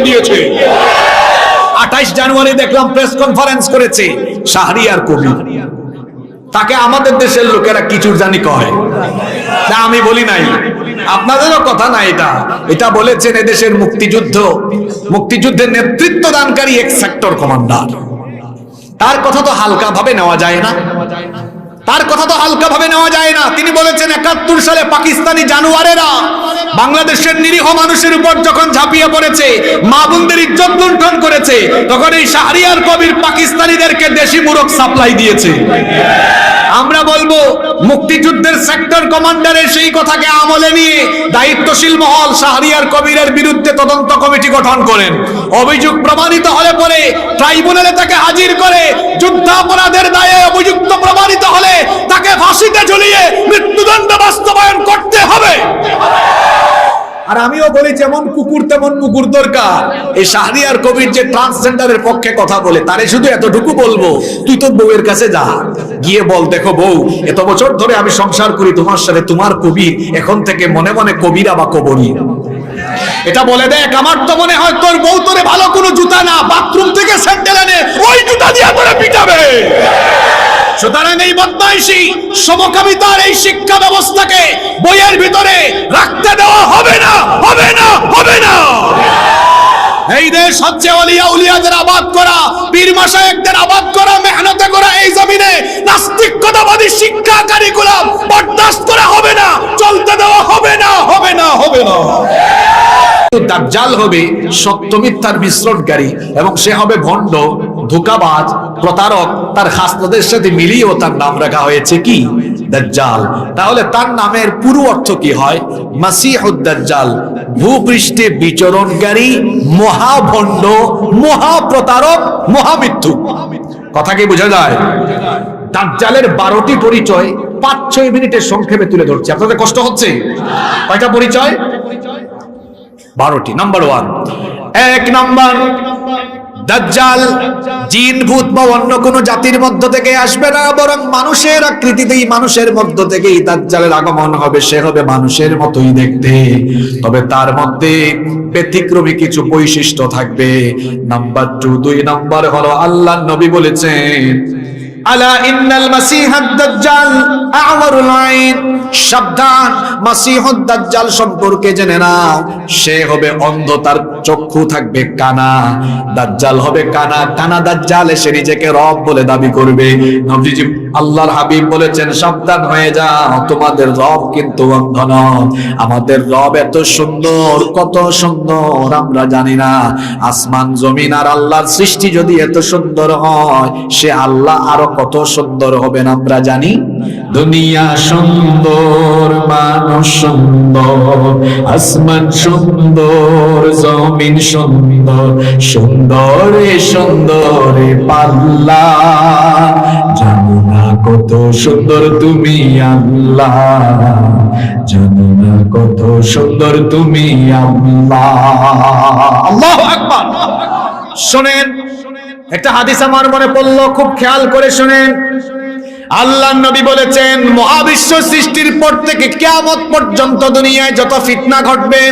দিয়েছে। 28 জানুয়ারি দেখলাম press conference করেছে শাহরিয়ার কবির, তাকে আমাদের দেশের লোকেরা কিচুর জানি কয় না, আমি বলি নাই, আপনাদেরও কথা না, এটা বলেছেন এদেশের মুক্তিযুদ্ধের নেতৃত্ব দানকারী এক সেক্টর কমান্ডার। তার কথা তো হালকা ভাবে নেওয়া যায় না, তিনি বলেছেন 71 সালে পাকিস্তানি জানোয়ারেরা বাংলাদেশের নিরীহ মানুষের উপর যখন ঝাঁপিয়ে পড়েছে, মা বোনদের ইজ্জত লুণ্ঠন করেছে, তখন এই শাহরিয়ার কবির পাকিস্তানিদেরকে দেশি মুরগ সাপ্লাই দিয়েছে। আমরা বলবো মুক্তিযুদ্ধের সেক্টর কমান্ডারের সেই কথাকে আমলে নিয়ে দায়িত্বশীল মহল শাহরিয়ার কবিরের বিরুদ্ধে তদন্ত কমিটি গঠন করেন, অভিযোগ প্রমাণিত হলে পরে ট্রাইব্যুনালে তাকে হাজির করে যুদ্ধাপরাধের দায়ে অভিযুক্ত প্রমাণিত হলে তাকে ফাঁসিতে ঝুলিয়ে মৃত্যুদণ্ড বাস্তবায়ন করতে হবে। আর আমিও বলি যেমন কুকুর তেমন মুকুর দরকার। এই শাহরিয়ার কবির যে ট্রান্সজেন্ডারের পক্ষে কথা বলে, তারে শুধু এতটুকু বলবো, তুই তো বউয়ের কাছে যা, গিয়ে বল, দেখো বউ, এত বছর ধরে আমি সংসার করি তোমার সাথে, তোমার কবির এখন থেকে মনে মনে কবিরা বা কবরী। এটা বলে দেখ, আমার তো মনে হয় তোর বউ তোরে ভালো কোনো জুতা না, বাথরুম থেকে স্যান্ডেল এনে ওই জুতা দিয়ে তোরে পিটাবে। সুতরাং এই বদমাইশি সমকামিতার এই শিক্ষা ব্যবস্থাকে বইয়ের ভিতরে রাখতে দেওয়া হবে না। এই দেশ হচ্ছে ওলিয়া উলিয়াদের আবাদ করা, পীর মাশায়েখদের আবাদ করা, মেহনতে করা এই জমিনে নাস্তিকতাবাদী শিক্ষা কারিকুলাম বরদাস্ত করা হবে না, চলতে দেওয়া হবে না। দাজ্জাল হবে সত্য মিথ্যার মিশ্রণকারী এবং সে হবে ভণ্ড, ধোঁকাবাজ, প্রতারক। তার খাসলতের সাথে মিলিয়েও তার নাম রাখা হয়েছে কি? দাজ্জাল। তাহলে তার নামের পুরো অর্থ কি হয়? মাসিহুদ দাজ্জাল, ভূপৃষ্ঠে বিচরণকারী মহাভণ্ড, মহাপ্রতারক, মহামিথ্যুক। কথা কি বোঝা যায়? দাজ্জালের 12টি পরিচয় 5-6 মিনিটের সংক্ষেপে তুলে ধরছি, আপনাদের কষ্ট হচ্ছে? কয়টা পরিচয়? 12টি। নাম্বার 1, 1 নাম্বার, দাজ্জাল জিন ভূত বা অন্য কোন জাতির মধ্য থেকে আসবে না, বরং মানুষের আকৃতিতেই, মানুষের মধ্য থেকেই দাজ্জালের আগমন হবে। সে হবে মানুষের মতোই দেখতে, তবে তার মধ্যে ব্যতিক্রমী কিছু বৈশিষ্ট্য থাকবে। নাম্বার 2 নাম্বার হলো আল্লাহর নবী বলেছেন, আলা ইন্নাল মাসিহাদ দাজ্জাল আ'ওয়ারুল আইন, সাবধান, মাসিহুদ দাজ্জাল সম্পর্কে জেনে নাও, সে হবে অন্ধ, তার চক্ষু থাকবে কানা। দাজ্জাল হবে কানা দাজ্জাল এসে নিজেকে রব বলে দাবি করবে। নবীজি আল্লাহর হাবিব বলেছেন, সাবধান হয়ে যাও, তোমাদের রব কিন্তু অন্ধ নয়। আমাদের রব এত সুন্দর, কত সুন্দর আমরা জানি না। আসমান জমিন আর আল্লাহর সৃষ্টি যদি এত সুন্দর হয়, সে আল্লাহ আরো কত সুন্দর হবেন আমরা জানি। দুনিয়া সুন্দর, মানুষ সুন্দর, আসমান সুন্দর, জমিন সুন্দর, সুন্দরে সুন্দরে পাল্লা, জানো না কত সুন্দর তুমি আল্লাহ, জানো না কত সুন্দর তুমি আল্লাহ। আল্লাহু আকবার। শুনেন, একটা হাদিস আমার মনে পড়লো, খুব খেয়াল করে শুনেন। আল্লাহর নবী বলেছেন, মহাবিশ্ব সৃষ্টির পর থেকে কিয়ামত পর্যন্ত দুনিয়ায় যত ফিতনা ঘটবে,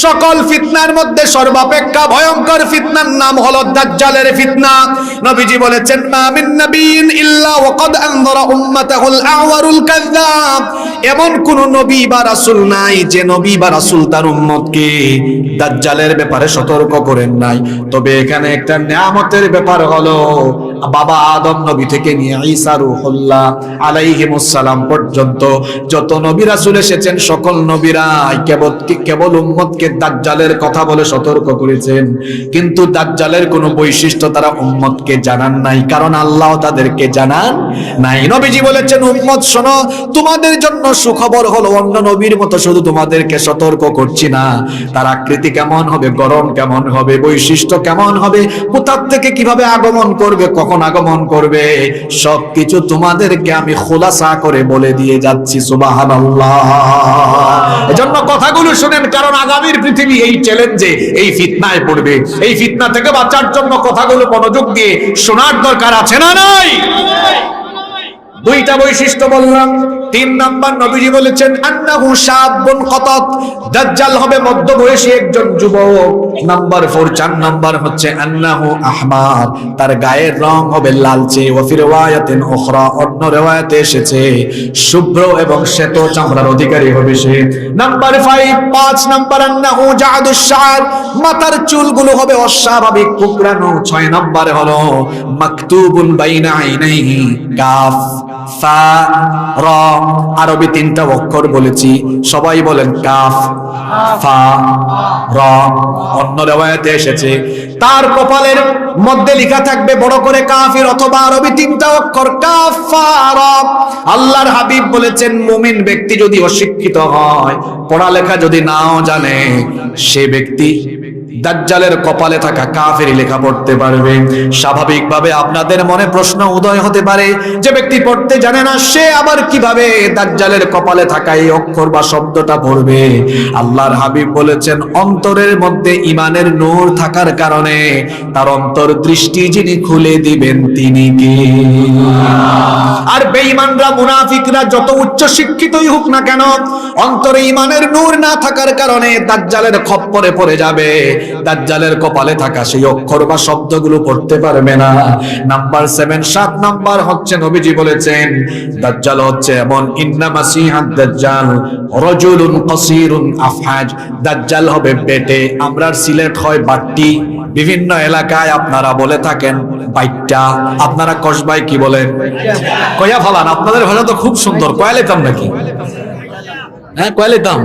সকল ফিতনার মধ্যে সর্বাপেক্ষা ভয়ঙ্কর ফিতনার নাম হলো দাজ্জালের ফিতনা। নবীজি বলেছেন, মা মিন নাবিয়্যিন ইল্লা ওয়াকাদ আনযারা উম্মাতাহুল আ'ওয়ারুল কাযযাব, এমন কোন নবী বা রাসূল নাই যে নবী বা রাসূল তার উম্মতকে দাজ্জালের ব্যাপারে সতর্ক করেন নাই। তবে এখানে একটা নিয়ামতের ব্যাপার হলো, বাবা আদম নবী থেকে নিয়ে ঈসা রূহুল্লাহ আলাইহিমুস সালাম পর্যন্ত যত নবী রাসূল এসেছেন, সকল নবীরা কেবল উম্মতকে দাজ্জালের কথা বলে সতর্ক করেছেন, কিন্তু দাজ্জালের কোনো বৈশিষ্ট্য তারা উম্মতকে জানান নাই, কারণ আল্লাহ তাদেরকে জানান নাই। নবীজি বলেছেন, উম্মত শোনো, তোমাদের জন্য সুখবর হলো, অন্য নবীর মতো শুধু তোমাদেরকে সতর্ক করছি না, তার আকৃতি কেমন হবে, গড়ন কেমন হবে, বৈশিষ্ট্য কেমন হবে, কোথা থেকে কিভাবে আগমন করবে, কখন আগমন করবে, সবকিছু তোমাদেরকে আমি খোলাসা করে বলে দিয়ে যাচ্ছি। সুবহানাল্লাহ। এজন্য কথাগুলো শুনেন, কারণ আগামীর পৃথিবী এই চ্যালেঞ্জে, এই ফিতনায় পড়বে। এই ফিতনা থেকে বাঁচার জন্য কথাগুলো মনোযোগ দিয়ে শোনার দরকার আছে না নাই? 2টা বৈশিষ্ট্য বললাম। তিন নাম্বার নবীজি বলেছেন আন্নাহু শাবুন কতাত, দাজ্জাল হবে মধ্যবয়সী একজন যুবক। নাম্বার 4, 4 নাম্বার হচ্ছে আন্নাহু আহমার, তার গায়ের রং হবে লালচে। ওয়া ফি রিওয়ায়াতিন উখরা, অন্য রিওয়ায়াতে এসেছে শুভ্র এবং শ্বেত চামড়ার অধিকারী হবে সে। নাম্বার 5 নাম্বার আন্নাহু জাদুশ শার, মাথার চুলগুলো হবে অস্বাভাবিক কুকরানো। 6 নম্বরে হলো মাকতুবুন বাইনা আইনাইহি কাফ ফা রা, আরবি 3টা অক্ষর বলেছি, সবাই বলেন কাফ ফা রা। অন্য রিওয়ায়াতে এসেছে তার কপালের মধ্যে লেখা থাকবে বড় করে কাফির, অথবা আরবি 3টা অক্ষর কাফ ফা রা। আল্লাহর হাবিব বলেছেন মুমিন ব্যক্তি যদি অশিক্ষিত হয়, পড়ালেখা যদি নাও জানে, সে ব্যক্তি দাজ্জালের কপালে থাকা কাফেরি লেখা পড়তে পারবে। স্বাভাবিকভাবে আপনাদের মনে প্রশ্ন উদয় হতে পারে, যে ব্যক্তি পড়তে জানে না সে আবার কিভাবে দাজ্জালের কপালে থাকা এই অক্ষর বা শব্দটা পড়বে? আল্লাহর হাবিব বলেছেন অন্তরের মধ্যে ঈমানের নূর থাকার কারণে তার অন্তর্দৃষ্টি যিনি খুলে দিবেন তিনি কে? আর বেঈমানরা মুনাফিকরা যত উচ্চ শিক্ষিতই হোক না কেন, অন্তরে ঈমানের নূর না থাকার কারণে দাজ্জালের খপ্পরে পড়ে যাবে। দাজ্জালের কপালে থাকা সেই অক্ষর বা শব্দগুলো পড়তে পারবে না। নাম্বার 7, 7 নাম্বার হচ্ছে নবীজি বলেছেন দাজ্জাল হচ্ছে এমন, ইন্না মাসিহাদ দাজ্জাল রাজুলুন কাসীরুন আফহাজ, দাজ্জাল হবে বেটে। আমরা সিলেট হয় বাট্টি, বিভিন্ন এলাকায় আপনারা বলে থাকেন বাইট্টা, আপনারা কসবাই কি বলেন? কয়া ফালান। আপনাদের ভাষা তো খুব সুন্দর, কয়া লেতাম নাকি? হ্যাঁ কয়া লেতাম।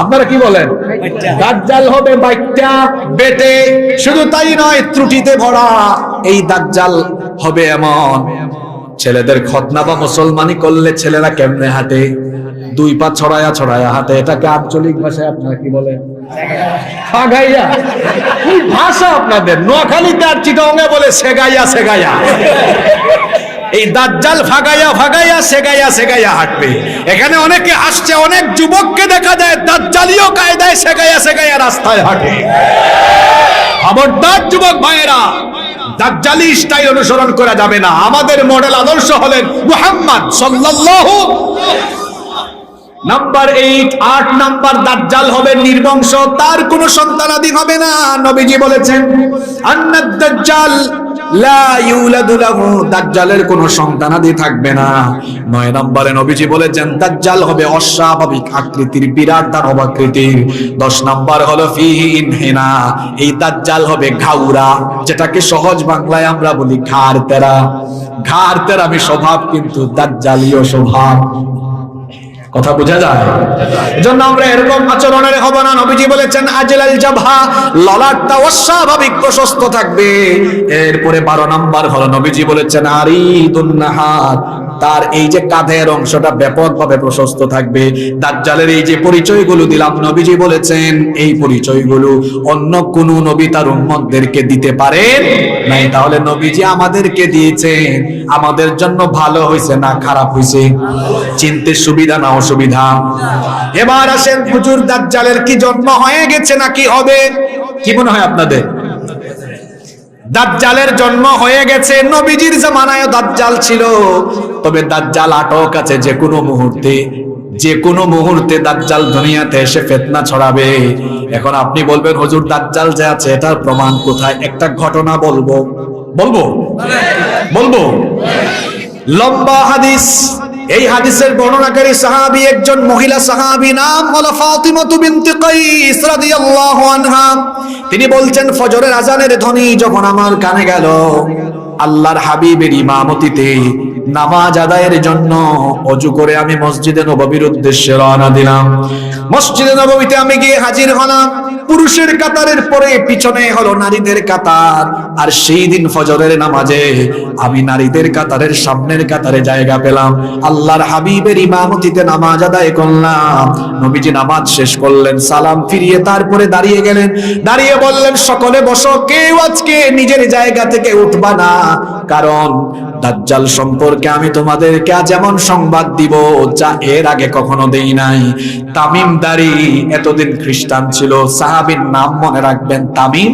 আপনারা কি বলেন? দাজ্জাল হবে বাইট্টা বেটে। শুধু তাই নয়, ত্রুটিতে ভরা এই দাজ্জাল হবে এমন, ছেলেদের খতনা বা মুসলমানি করলে ছেলেরা কেমনে হাঁটে? 2 পা ছড়ায়া ছড়ায়া হাঁটে। এটাকে আঞ্চলিক ভাষায় আপনারা কি বলেন? ফাগাইয়া। এই ভাষা আপনাদের নোয়াখালীতে আর চিটাঙ্গে বলে সেগাইয়া সেগাইয়া। এই দাজ্জাল ফাগাইয়া ফাগাইয়া সেগাইয়া সেগাইয়া হাঁটবে। এখানে অনেকে আসছে, অনেক যুবককে দেখা যায় দাজ্জালীয় কায়দায় সেগাইয়া সেগাইয়া রাস্তায় হাঁটে। খবরদার যুবক ভাইয়েরা, দাজ্জালি স্টাইল অনুসরণ করা যাবে না। আমাদের মডেল আদর্শ হলেন মুহাম্মদ সাল্লাল্লাহু। নাম্বার 8 নাম্বার, দাজ্জাল হবে নির্বংশ, তার কোনো সন্তানাদি হবে না। নবীজি বলেছেন আন্নাদ দাজ্জাল লা ইউলাদু লাহু, দাজ্জালের কোনো সন্তানাদি থাকবে না। 9 নম্বরে নবীজি বলেছেন দাজ্জাল হবে অস্বাভাবিক আকৃতির, বিরাট দানব আকৃতির। 10 নাম্বার হলো ফিহি ইনহিনা, এই দাজ্জাল হবে ঘাউরা, যেটাকে সহজ বাংলায় আমরা বলি ঘাড় তেরা। ঘাড় তেরামি স্বভাব, কিন্তু দাজ্জালীয় স্বভাব। কথা বোঝা যায়? এজন্য আমরা এরকম আচরণের হব না। নবীজি বলেছেন আজলাল জাবহা, ললাটটা অস্বাভাবিক প্রশস্ত থাকবে। এরপরে 12 নাম্বার হলো নবীজি বলেছেন আরিদুন নাহার, তার এই যে কাঁধের অংশটা ব্যাপকভাবে প্রশস্ত থাকবে। দাজ্জালের এই যে পরিচয়গুলো দিলাম, নবীজি বলেছেন এই পরিচয়গুলো অন্য কোন নবী তার উম্মতদেরকে দিতে পারেন নাই। তাহলে নবীজি আমাদেরকে দিয়েছেন, আমাদের জন্য ভালো হয়েছে না খারাপ হয়েছে? চিনতে সুবিধা না অসুবিধা? এবার আসেন, হুজুর দাজ্জালের কি জন্ম হয়ে গেছে নাকি হবে? কি মনে হয় আপনাদের? দাজ্জালের জন্ম হয়ে গেছে। নবীজির জামানায় দাজ্জাল ছিল, তবে দাজ্জাল আটক আছে। যে কোনো মুহূর্তে দাজ্জাল দুনিয়াতে এসে ফিতনা ছড়াবে। এখন আপনি বলবেন হুজুর দাজ্জাল যে আছে এটার প্রমাণ কোথায়? একটা ঘটনা বলবো। লম্বা হাদিস। এই হাদিসের বর্ণনাকারী সাহাবী একজন মহিলা সাহাবী, নাম হলো ফাতিমা বিনতে কাইস রাদিয়াল্লাহু আনহা। তিনি বলছেন ফজরের আজানের ধ্বনি যখন আমার কানে গেল, আল্লাহর হাবিবের ইমামতিতে নামাজ আদায়ের জন্য ওযু করে আমি মসজিদে নববীর উদ্দেশ্যে রওনা দিলাম। মসজিদে নববীতে আমি গিয়ে হাজির হলাম। পুরুষের কাতারের পরে পিছনে হলো নারীদের কাতার। আর সেই দিন ফজরের নামাজে আমি নারীদের কাতারের সামনের কাতারে জায়গা পেলাম। আল্লাহর হাবিবের ইমামতিতে নামাজ আদায় করলাম। নবীজি নামাজ শেষ করলেন, সালাম ফিরিয়ে তারপরে দাঁড়িয়ে গেলেন। দাঁড়িয়ে বললেন সকলে বসো, কেউ আজকে নিজের জায়গা থেকে উঠবা না, কারণ দাজ্জাল সম্পর্কে আমি তোমাদেরকে আজ এমন সংবাদ দিব যা এর আগে কখনো দেই নাই। তামিমদারি এতদিন খ্রিস্টান ছিল, সাহাবীর নাম মনে রাখবেন তামিম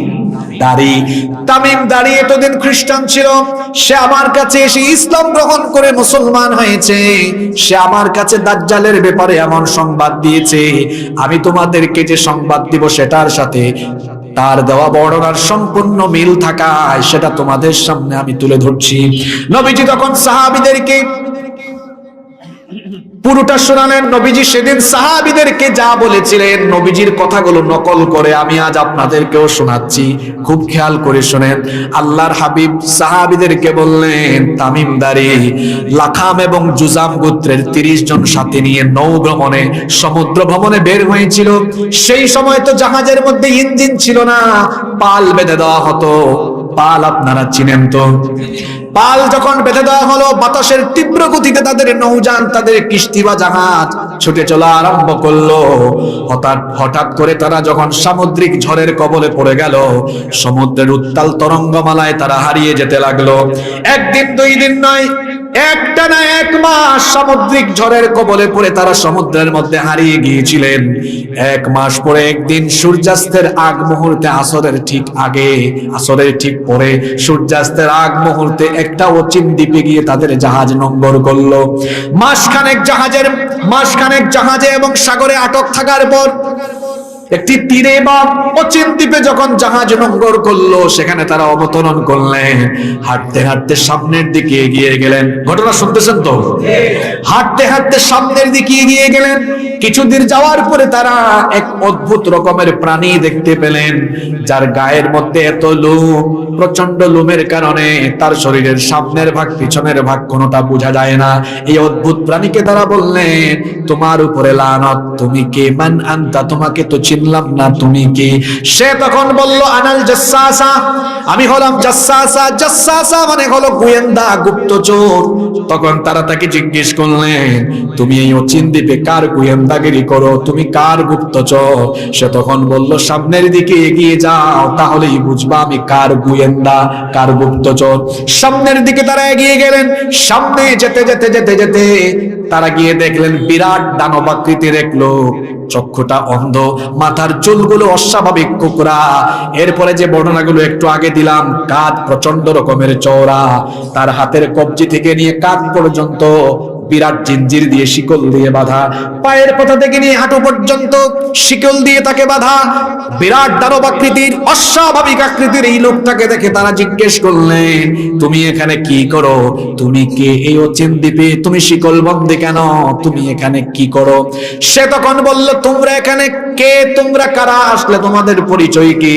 দাড়ি। তামিম দাড়ি এতদিন খ্রিস্টান ছিল, সে আমার কাছে এসে ইসলাম গ্রহণ করে মুসলমান হয়েছে। সে আমার কাছে দাজ্জালের ব্যাপারে এমন সংবাদ দিয়েছে, আমি তোমাদেরকে যে সংবাদ দিব সেটার সাথে তার দেওয়া বর্ণনার সম্পূর্ণ মিল থাকায় সেটা তোমাদের সামনে আমি তুলে ধরছি। নবীজি তখন সাহাবীদেরকে পুরোটা শোনালেন। নবীজি সেদিন সাহাবীদেরকে যা বলেছিলেন নবীজির কথাগুলো নকল করে আমি আজ আপনাদেরকেও শোনাচ্ছি, খুব খেয়াল করে শুনেন। আল্লাহর হাবিব সাহাবীদেরকে বললেন, তামিমদারি লাখাম এবং জুজাম গোত্রের 30 জন সাথে নিয়ে নৌ ভ্রমণে, সমুদ্র ভ্রমণে বের হয়েছিল। সেই সময় তো জাহাজের মধ্যে ইঞ্জিন ছিল না, পাল বেঁধে দেওয়া হতো। পাল আপনারা চিনেন তো? পাল যখন বেঁধে দেওয়া হলো, বাতাসের তীব্র গতিতে তাদের নৌযান, তাদের কিস্তি বা জাহাজ ছুটে চলা আরম্ভ করলো। হঠাৎ করে তারা যখন সামুদ্রিক ঝড়ের কবলে পড়ে গেল, সমুদ্রের উত্তাল তরঙ্গমালায় তারা হারিয়ে যেতে লাগলো। একদিন 2 দিন নয়, একটানা 1 মাস সামুদ্রিক ঝড়ের কবলে পড়ে তারা সমুদ্রের মধ্যে হারিয়ে গিয়েছিলেন। 1 মাস পরে একদিন সূর্যাস্তের আগ মুহূর্তে, আসরের ঠিক পরে সূর্যাস্তের আগ মুহূর্তে একটা অচিন দ্বীপে গিয়ে তাদের জাহাজ নোঙ্গর করলো। মাসখানেক জাহাজে এবং সাগরে আটক থাকার পর একটি তীরে বা অচিন দ্বীপে যখন জাহাজ নোঙ্গর করলো, সেখানে তারা অবতরণ করলেন। হাঁটতে হাঁটতে সামনের দিকে এগিয়ে গেলেন। ঘটনা শুনতেছেন তো? হাঁটতে হাঁটতে সামনের দিকে এগিয়ে গেলেন। কিছুদিন যাওয়ার পরে তারা এক অদ্ভুত রকমের প্রাণী দেখতে পেলেন, যার গায়ের মধ্যে এত লোম, প্রচন্ড লোমের কারণে তার শরীরের সামনের ভাগ পিছনের ভাগ কোনোটা বোঝা যায় না। এই অদ্ভুত প্রাণীকে তারা বললেন, তোমার উপরে লানত, তুমি কে? মান আনতা, তোমাকে তো চিনলাম না, তুমি কে? সে তখন বলল, আনাল জাসসাসা, আমি হলাম জাসসাসা। জাসসাসা মানে হলো গোয়েন্দা, গুপ্তচর। তখন তারা তাকে জিজ্ঞেস করলেন, তুমি এই অচিন দ্বীপে কার গোয়েন্দাগিরি করো? তুমি কার গুপ্তচর? সে তখন বলল, সামনের দিকে এগিয়ে যাও, তাহলেই বুঝবা আমি কার গোয়েন্দা, কার গুপ্তচর। সামনের দিকে তারা এগিয়ে গেলেন। সামনে যেতে যেতে যেতে যেতে তারা গিয়ে দেখলেন বিরাট দানবাকৃতির এক লোক, চক্ষুটা অন্ধ, মাথার চুলগুলো অস্বাভাবিক কোকড়া। এরপরে যে বর্ণনাগুলো একটু আগে দিলাম, কাঁধ প্রচন্ড রকমের চওড়া, তার হাতের কবজি থেকে নিয়ে কাঁধ পর্যন্ত বিরাট জিঞ্জির দিয়ে, শিকল দিয়ে বাঁধা, পায়ের পাতা থেকে নিয়ে হাঁটু পর্যন্ত শিকল দিয়ে তাকে বাঁধা। বিরাট দানবাকৃতির, অস্বাভাবিক আকৃতির এই লোকটাকে দেখে তারা জিজ্ঞেস করলেন, তুমি এখানে কি করো? তুমি কে? এই অচিন দ্বীপে তুমি শিকল বন্দী কেন? তুমি এখানে কি করো? সে তখন বলল, তোমরা এখানে কে? তোমরা কারা? আসলে তোমাদের পরিচয় কি?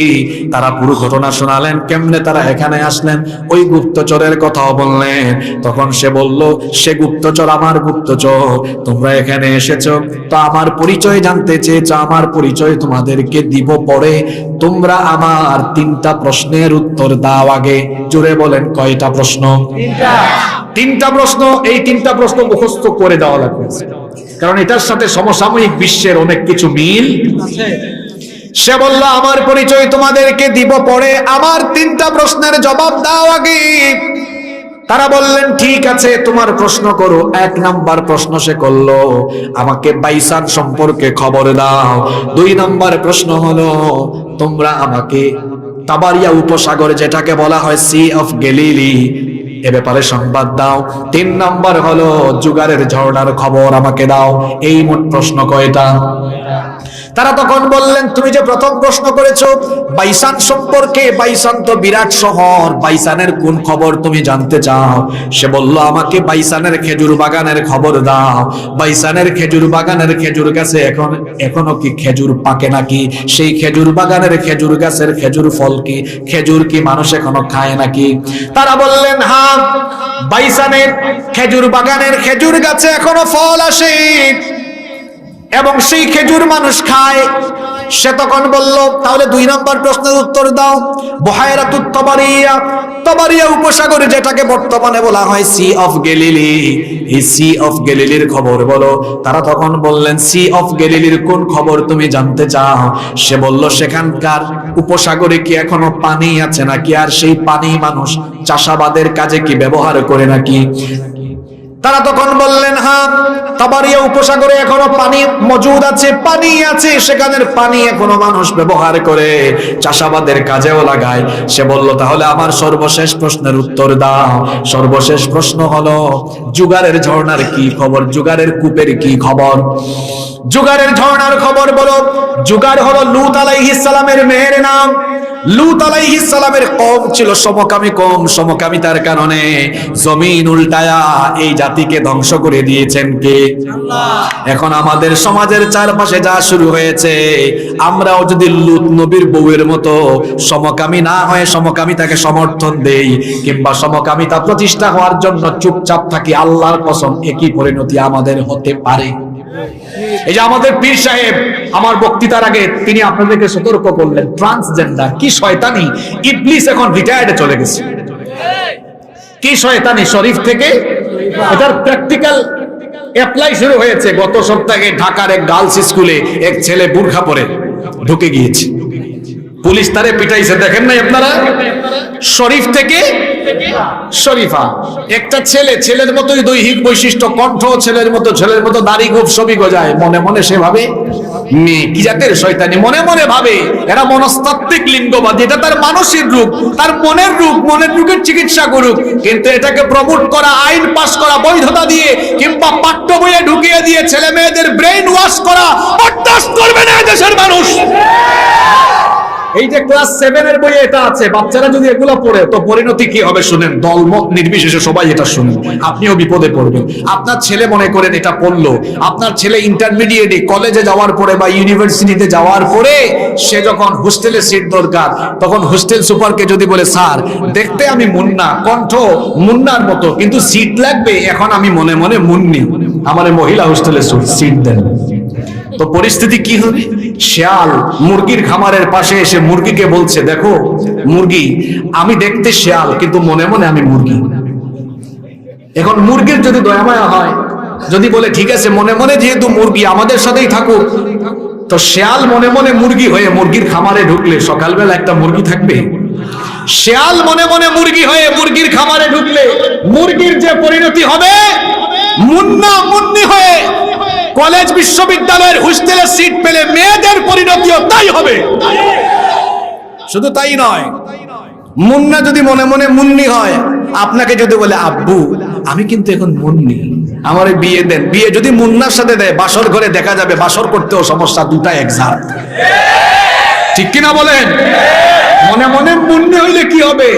তারা পুরো ঘটনা শোনালেন, কেমনে তারা এখানে আসলেন, ওই গুপ্তচরের কথাও বললেন। তখন সে বলল, সে গুপ্তচর, আমার গুপ্তচর। তোমরা এখানে এসেছো তো আমার পরিচয় জানতে চেয়েছো, আমার পরিচয় তোমাদেরকে দিব পরে। তোমরা আমার 3টা প্রশ্নের উত্তর দাও আগে। জোরে বলেন, কয়টা প্রশ্ন? 3টা প্রশ্ন। এই 3টা প্রশ্ন মুখস্থ করে দেওয়া লাগবে, কারণ এটার সাথে সমসাময়িক বিশ্বের অনেক কিছু মিল আছে। সে বলল, আমার পরিচয় তোমাদেরকে দিব পরে, আমার 3টা প্রশ্নের জবাব দাও আগে। তারা বললেন, ঠিক আছে, তোমার প্রশ্ন করো। 1 নাম্বার প্রশ্ন সে করলো, আমাকে বাইসান সম্পর্কে খবর দাও। 2 নাম্বার প্রশ্ন হলো, তোমরা আমাকে তাবারিয়া উপসাগর, যেটাকে বলা হয় সি অফ গ্যালিলি, এ ব্যাপারে সংবাদ দাও। 3 নাম্বার হলো, জুগারের ঝর্ণার খবর আমাকে দাও। এই মোট প্রশ্ন কয়টা? তারা তখন বললেন, তুমি যে প্রথম প্রশ্ন করেছো বাইসান সম্পর্কে, বাইসান তো বিরাট শহর, বাইসানের কোন খবর তুমি জানতে চাও? সে বলল, আমাকে বাইসানের খেজুর বাগানের খবর দাও। বাইসানের খেজুর বাগানের খেজুর গাছে এখনো কি খেজুর পাকে নাকি? সেই খেজুর বাগানের খেজুর গাছের খেজুর ফল কি, খেজুর কি মানুষ এখনো খায় নাকি? তারা বললেন, হ্যাঁ, বাইসানের খেজুর বাগানের খেজুর গাছে এখনো ফল আসে এবং সেই খেজুর মানুষ খায়। সে তখন বলল, তাহলে 2 নম্বর প্রশ্নের উত্তর দাও। বুহায়রাতুত তাবারিয়া, তাবারিয়া উপসাগর, যেটাকে বর্তমানে বলা হয় সি অফ গ্যালিলি, এই সি অফ গ্যালিলির খবর বলো। তারা তখন বললেন, সি অফ গ্যালিলির কোন খবর তুমি জানতে চাও? সে বলল, সেখানকার উপসাগরে কি এখনো পানি আছে নাকি, আর সেই পানি মানুষ চাষাবাদের কাজে কি ব্যবহার করে নাকি? তারা তখন বললেন, হ্যাঁ, তাবারিয়া উপসাগরে এখনো পানি মজুদ আছে, পানি আছে, সেখানের পানি এখনো মানুষ ব্যবহার করে, চাষাবাদের কাজেও লাগায়। সে বলল, তাহলে আমার সর্বশেষ প্রশ্নের উত্তর দাও। সর্বশেষ প্রশ্ন হলো, জুগারের ঝর্ণার কি খবর, জুগারের কূপের কি খবর? জুগারের ঝর্ণার খবর বলো। জুগার হলো লূত আলাইহিস সালামের মেয়ের নাম। লূত আলাইহিস সালামের কওম ছিল সমকামী কওম। সমকামিতার কারণে জমিন উল্টায়া এই জাতিকে ধ্বংস করে দিয়েছেন কে? আল্লাহ। এখন আমাদের সমাজের চারপাশে যা শুরু হয়েছে, আমরাও যদি লূত নবীর বউয়ের মতো সমকামী না হয়ে সমকামিতাকে সমর্থন দেই, কিংবা সমকামিতা প্রতিষ্ঠা হওয়ার জন্য চুপচাপ থাকি, আল্লাহর কসম একই পরিণতি আমাদের হতে পারে। এই যে আমাদের পীর সাহেব আমার বক্তৃতার আগে তিনি আপনাদেরকে সতর্ক করলেন, ট্রান্সজেন্ডার কি শয়তানি। ইবলিস এখন রিটায়ার্ডে চলে গেছে। কি শয়তানি, শরীফ থেকে এটার প্র্যাকটিক্যাল অ্যাপ্লাই শুরু হয়েছে। গত সপ্তাহে ঢাকার এক গার্লস স্কুলে এক ছেলে বুরখা পরে ঢুকে গিয়েছে, পুলিশ তারে পিটাইছে। দেখেন নাই আপনারা? শরীফ থেকে শরীফা, একটা ছেলে, ছেলের মতোই দৈহিক বৈশিষ্ট্য, কণ্ঠ ছেলের মতো, দাড়ি খুব ছবি গজায়, মনে মনে সে ভাবে মেয়ে। কি জাতের শয়তানি, মনে মনে ভাবে এরা মনস্তাত্ত্বিক লিঙ্গবাদী, এটা তার মানসিক রূপ, তার মনের রূপ, মনের রোগের চিকিৎসা করুক। কিন্তু এটাকে প্রমোট করা, আইন পাস করা, বৈধতা দিয়ে কিংবা পাঠ্য বইয়ে ঢুকিয়ে দিয়ে ছেলে মেয়েদের ব্রেইন ওয়াশ করা বরদাস্ত করবে না দেশের মানুষ। এই যে ক্লাস 7 এর বইয়ে এটা আছে, বাচ্চারা যদি এগুলো পড়ে তো পরিণতি কি হবে শুনেন। দলমত নির্বিশেষে সবাই এটা শুনেন, আপনিও বিপদে পড়বেন। আপনার ছেলে মনে করেন এটা পড়লো, আপনার ছেলে ইন্টারমিডিয়েটে কলেজে যাওয়ার পরে বা ইউনিভার্সিটিতে যাওয়ার পরে সে যখন হোস্টেলে সিট দরকার, তখন হোস্টেল সুপারকে যদি বলে, স্যার দেখতে আমি মুন্না, কণ্ঠ মুন্নার মতো, কিন্তু সিট লাগবে, এখন আমি মনে মনে মুন্নি, আমার মহিলা হোস্টেলে সিট দেন, তো পরিস্থিতি কি হবে? শেয়াল মুরগির খামারের পাশে এসে মুরগিকে বলছে, দেখো মুরগি, আমি দেখতে শেয়াল কিন্তু মনে মনে আমি মুরগি। এখন মুরগির যদি দয়ামায়া হয়, যদি বলে ঠিক আছে মনে মনে যেহেতু মুরগি আমাদের সাথেই থাকুক, তো শেয়াল মনে মনে মুরগি হয়ে মুরগির খামারে ঢুকলে সকালবেলা একটা মুরগি থাকবে? শেয়াল মনে মনে মুরগি হয়ে মুরগির খামারে ঢুকলে মুরগির যে পরিণতি হবে, মুন্না মুন্নি হয়ে কলেজ বিশ্ববিদ্যালয়ের হোস্টেলে সিট পেলে মেয়েদের পরিণতিও তাই হবে। শুধু তাই নয়, মুন্না যদি মনে মনে মুন্নি হয়, আপনাকে যদি বলে আব্বু আমি কিন্তু এখন মুন্নি, আমার বিয়ে দেন, বিয়ে যদি মুন্নার সাথে দেয়, বাসর ঘরে দেখা যাবে বাসর করতেও সমস্যা, দুটা একসাথে। ঠিক কিনা বলেন? মনে মনে মুন্নি হইলে কি হবে?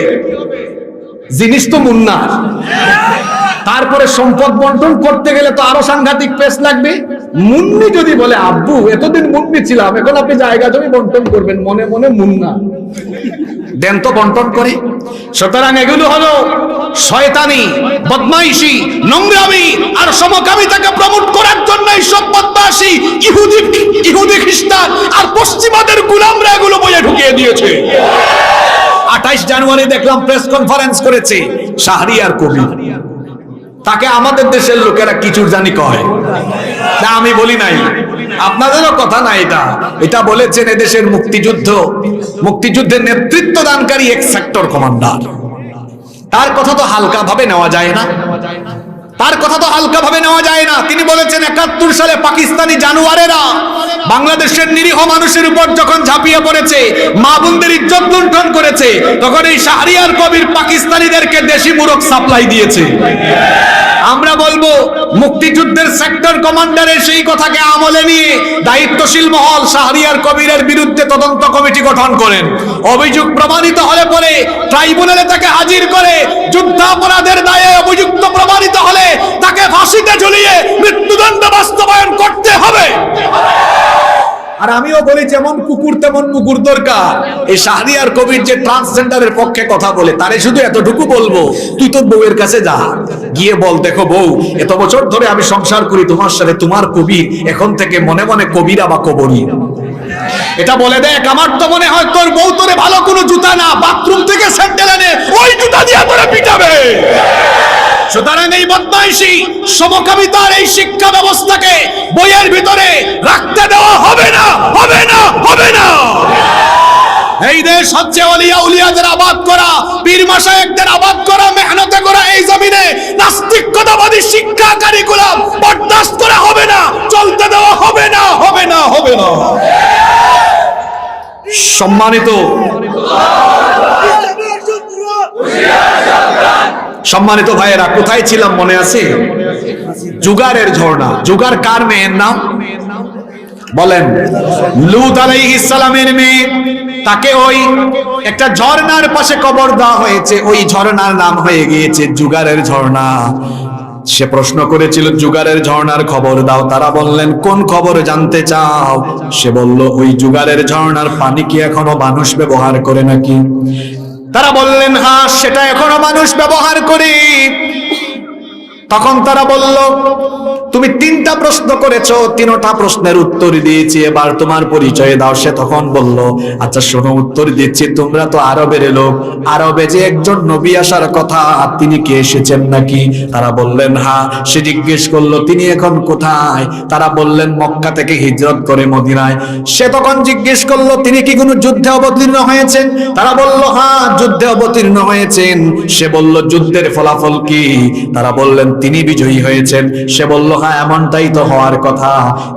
জিনিস তো মুন্না। তারপরে সম্পদ বন্টন করতে গেলে তো আরো সাংঘাতিক পেশ লাগবে। মুন্নি যদি বলে আব্বু এতদিন মুন্নি ছিলাম, এখন আপনি জায়গা জমি বন্টন করবেন, মনে মনে মুন্না, দেন তো বন্টন করে। সুতরাং এগুলো হলো শয়তানি, বদমাইশি, নোংরামি আর সমকামিতাকে প্রমোট করার জন্য এই সব বদমাশি ইহুদি খ্রিস্টান আর পশ্চিমাদের গোলামরা এগুলো বইয়ে ঢুকিয়ে দিয়েছে। 28 জানুয়ারি দেখলাম প্রেস কনফারেন্স করেছে শাহরিয়ার কবির, তাকে আমাদের দেশের লোকেরা কিচুর জানি কয় না, আমি বলি নাই, আপনাদেরও কথা না, এটা বলেছেন এদেশের মুক্তিযুদ্ধের নেতৃত্ব দানকারী এক সেক্টর কমান্ডার। তার কথা তো হালকা ভাবে নেওয়া যায় না, তিনি বলেছেন 71 সালে পাকিস্তানি জানোয়ারেরা বাংলাদেশের নিরীহ মানুষের উপর যখন ঝাঁপিয়ে পড়েছে, মা বোনদের ইজ্জত লুণ্ঠন করেছে, তখন এই শাহরিয়ার কবির পাকিস্তানিদেরকে দেশি মুরগ সাপ্লাই দিয়েছে। আমরা বলবো মুক্তিযুদ্ধের সেক্টর কমান্ডারের সেই কথাকে আমলে নিয়ে দায়িত্বশীল মহল শাহরিয়ার কবিরের বিরুদ্ধে তদন্ত কমিটি গঠন করেন। অভিযোগ প্রমাণিত হলে পরে ট্রাইব্যুনালে তাকে হাজির করে যুদ্ধাপরাধের দায়ে অভিযুক্ত প্রমাণিত হলে তাকে ফাঁসিতে ঝুলিয়ে মৃত্যুদণ্ড বাস্তবায়ন করতে হবে। আর আমিও বলি যেমন কুকুর তেমন মুকুর দরকার। এই শাহরিয়ার কবির যে ট্রান্সজেন্ডারের পক্ষে কথা বলে, তারে শুধু এতটুকু বলবো, তুই তোর বউয়ের কাছে যা, গিয়ে বল, দেখো বউ এত বছর ধরে আমি সংসার করি তোমার সাথে, তোমার কবির এখন থেকে মনে মনে কবিরা বা কবরী। এটা বলে দেখ, আমার তো মনে হয় তোর বউ তোরে ভালো কোনো জুতা না, বাথরুম থেকে স্যান্ডেল এনে ওই জুতা দিয়ে তোরে পিটাবে। সুতরাং এই বদমাইশি সমকামিতার এই শিক্ষা ব্যবস্থাকে বইয়ের ভিতরে রাখতে দেওয়া হবে না। এই দেশ হচ্ছে ওলিয়া উলিয়াদের আবাদ করা, পীর মাশায়েখদের আবাদ করা, মেহনতে করা এই জমিনে। নাস্তিকতাবাদী শিক্ষা কারিকুলাম বরদাস্ত করা হবে না, চলতে দেওয়া হবে না, হবে না, হবে না। সম্মানিত সম্মানিত ভাইয়েরা, কোথায় ছিলাম মনে আছে? জুগারের ঝর্ণা। জুগার কার মেয়ের নাম বলেন? লূত আলাইহিস সালামের মেয়ে। তাকে ওই একটা ঝর্ণার পাশে কবর দেওয়া হয়েছে, ওই ঝর্ণার নাম হয়ে গিয়েছে জুগারের ঝর্ণা। সে প্রশ্ন করেছিল জুগারের ঝর্ণার খবর দাও। তারা বললেন কোন খবর জানতে চাও? সে বলল ওই জুগারের ঝর্ণার পানি কি এখনো মানুষ ব্যবহার করে নাকি? তারা বললেন হ্যাঁ, সেটা এখনো মানুষ ব্যবহার করে। তখন তারা বলল তুমি 3টা প্রশ্ন করেছো, 3টা প্রশ্নের উত্তর দিয়েছি, এবার তোমার পরিচয় দাও। সে তখন বলল আচ্ছা শোনো, উত্তর দিচ্ছি। তোমরা তো আরবের লোক, আরবে যে একজন নবী আসার কথা, তিনি কি এসেছেন নাকি? তারা বললেন হ্যাঁ। সে জিজ্ঞেস করলো তিনি এখন কোথায়? তারা বললেন মক্কা থেকে হিজরত করে মদিনায়। সে তখন জিজ্ঞেস করলো তিনি কি কোনো যুদ্ধে অবতীর্ণ হয়েছেন? তারা বলল হ্যাঁ, যুদ্ধে অবতীর্ণ হয়েছেন। সে বলল যুদ্ধের ফলাফল কি? তারা বললেন তিনি বিজয়ী হয়েছেন। সে বলল হ্যাঁ, এমনটাই তো হওয়ার কথা।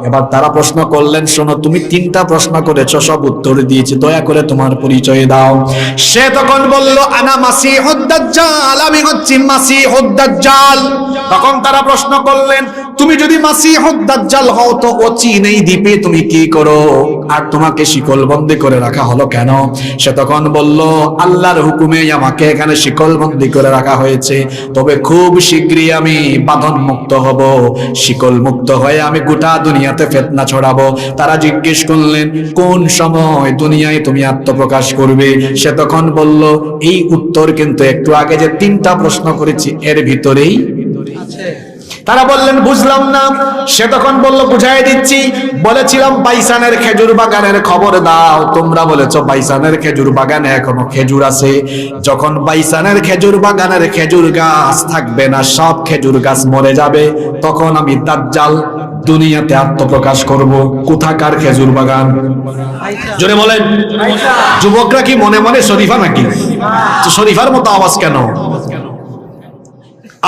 এবার তারা প্রশ্ন করলেন শোনো, তুমি 3টা প্রশ্ন করেছো, সব উত্তর দিয়েছি, দয়া করে তোমার পরিচয় দাও। সে তখন বলল আনা মাসিহুদ দাজ্জাল, আমি হচ্ছি মাসিহুদ দাজ্জাল। তখন তারা প্রশ্ন করলেন তুমি যদি মাসিহুদ দাজ্জাল হও তো অচিনেই দ্বীপে তুমি কি করো, আর তোমাকে শিকলবন্দি করে রাখা হলো কেন? সে তখন বলল আল্লাহর হুকুমে আমাকে এখানে শিকলবন্দি করে রাখা হয়েছে, তবে খুব শীঘ্রই আমি বাঁধন মুক্ত হব, শিকল মুক্ত হয়ে আমি গোটা দুনিয়াতে ফিতনা ছড়াবো। তারা জিজ্ঞেস করলেন কোন সময় দুনিয়ায় তুমি আত্মপ্রকাশ করবে? সে তখন বলল এই উত্তর কিন্তু একটু আগে যে 3টা প্রশ্ন করেছি এর ভিতরেই আছে। তারা বললেন বুঝলাম না। সে তখন বলল বুঝাই দিচ্ছি, বলেছিলাম বাইসানের খেজুর বাগানের খবর দাও, তোমরা বলেছো বাইসানের খেজুর বাগানে এখনো খেজুর আছে। যখন বাইসানের খেজুর বাগানের খেজুর গাছ থাকবে না, সব খেজুর গাছ মরে যাবে, তখন আমি দাজ্জাল দুনিয়াতে আত্মপ্রকাশ করব। কোথাকার খেজুর বাগান? জোরে বলেন। যুবকরা কি মনে মনে শরীফা নাকি? শরীফার মতো আওয়াজ কেন?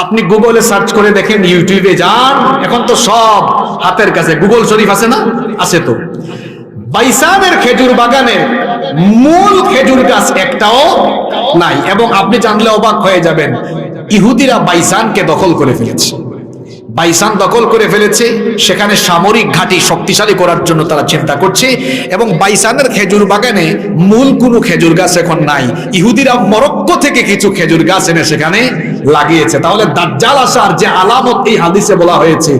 আপনি গুগলে সার্চ করে দেখেন, ইউটিউবে যান, এখন তো সব হাতের কাছে। গুগল শরীফ আছে না? আছে তো। বাইসানের খেজুর বাগানে মূল খেজুর গাছ একটাও নাই, এবং আপনি জানলে অবাক হয়ে যাবেন ইহুদিরা বাইসানকে দখল করে ফেলেছে। বাইসান দখল করে ফেলেছে, সেখানে সামরিক ঘাঁটি শক্তিশালী করার জন্য তারা চিন্তা করছে, এবং বাইসানের খেজুর বাগানে মূল কোনো খেজুর গাছ এখন নাই। ইহুদিরা মরক্কো থেকে কিছু খেজুর গাছ এনে সেখানে লাগিয়েছে। তাহলে দাজ্জাল আসার যে আলামত এই হাদিসে বলা হয়েছে,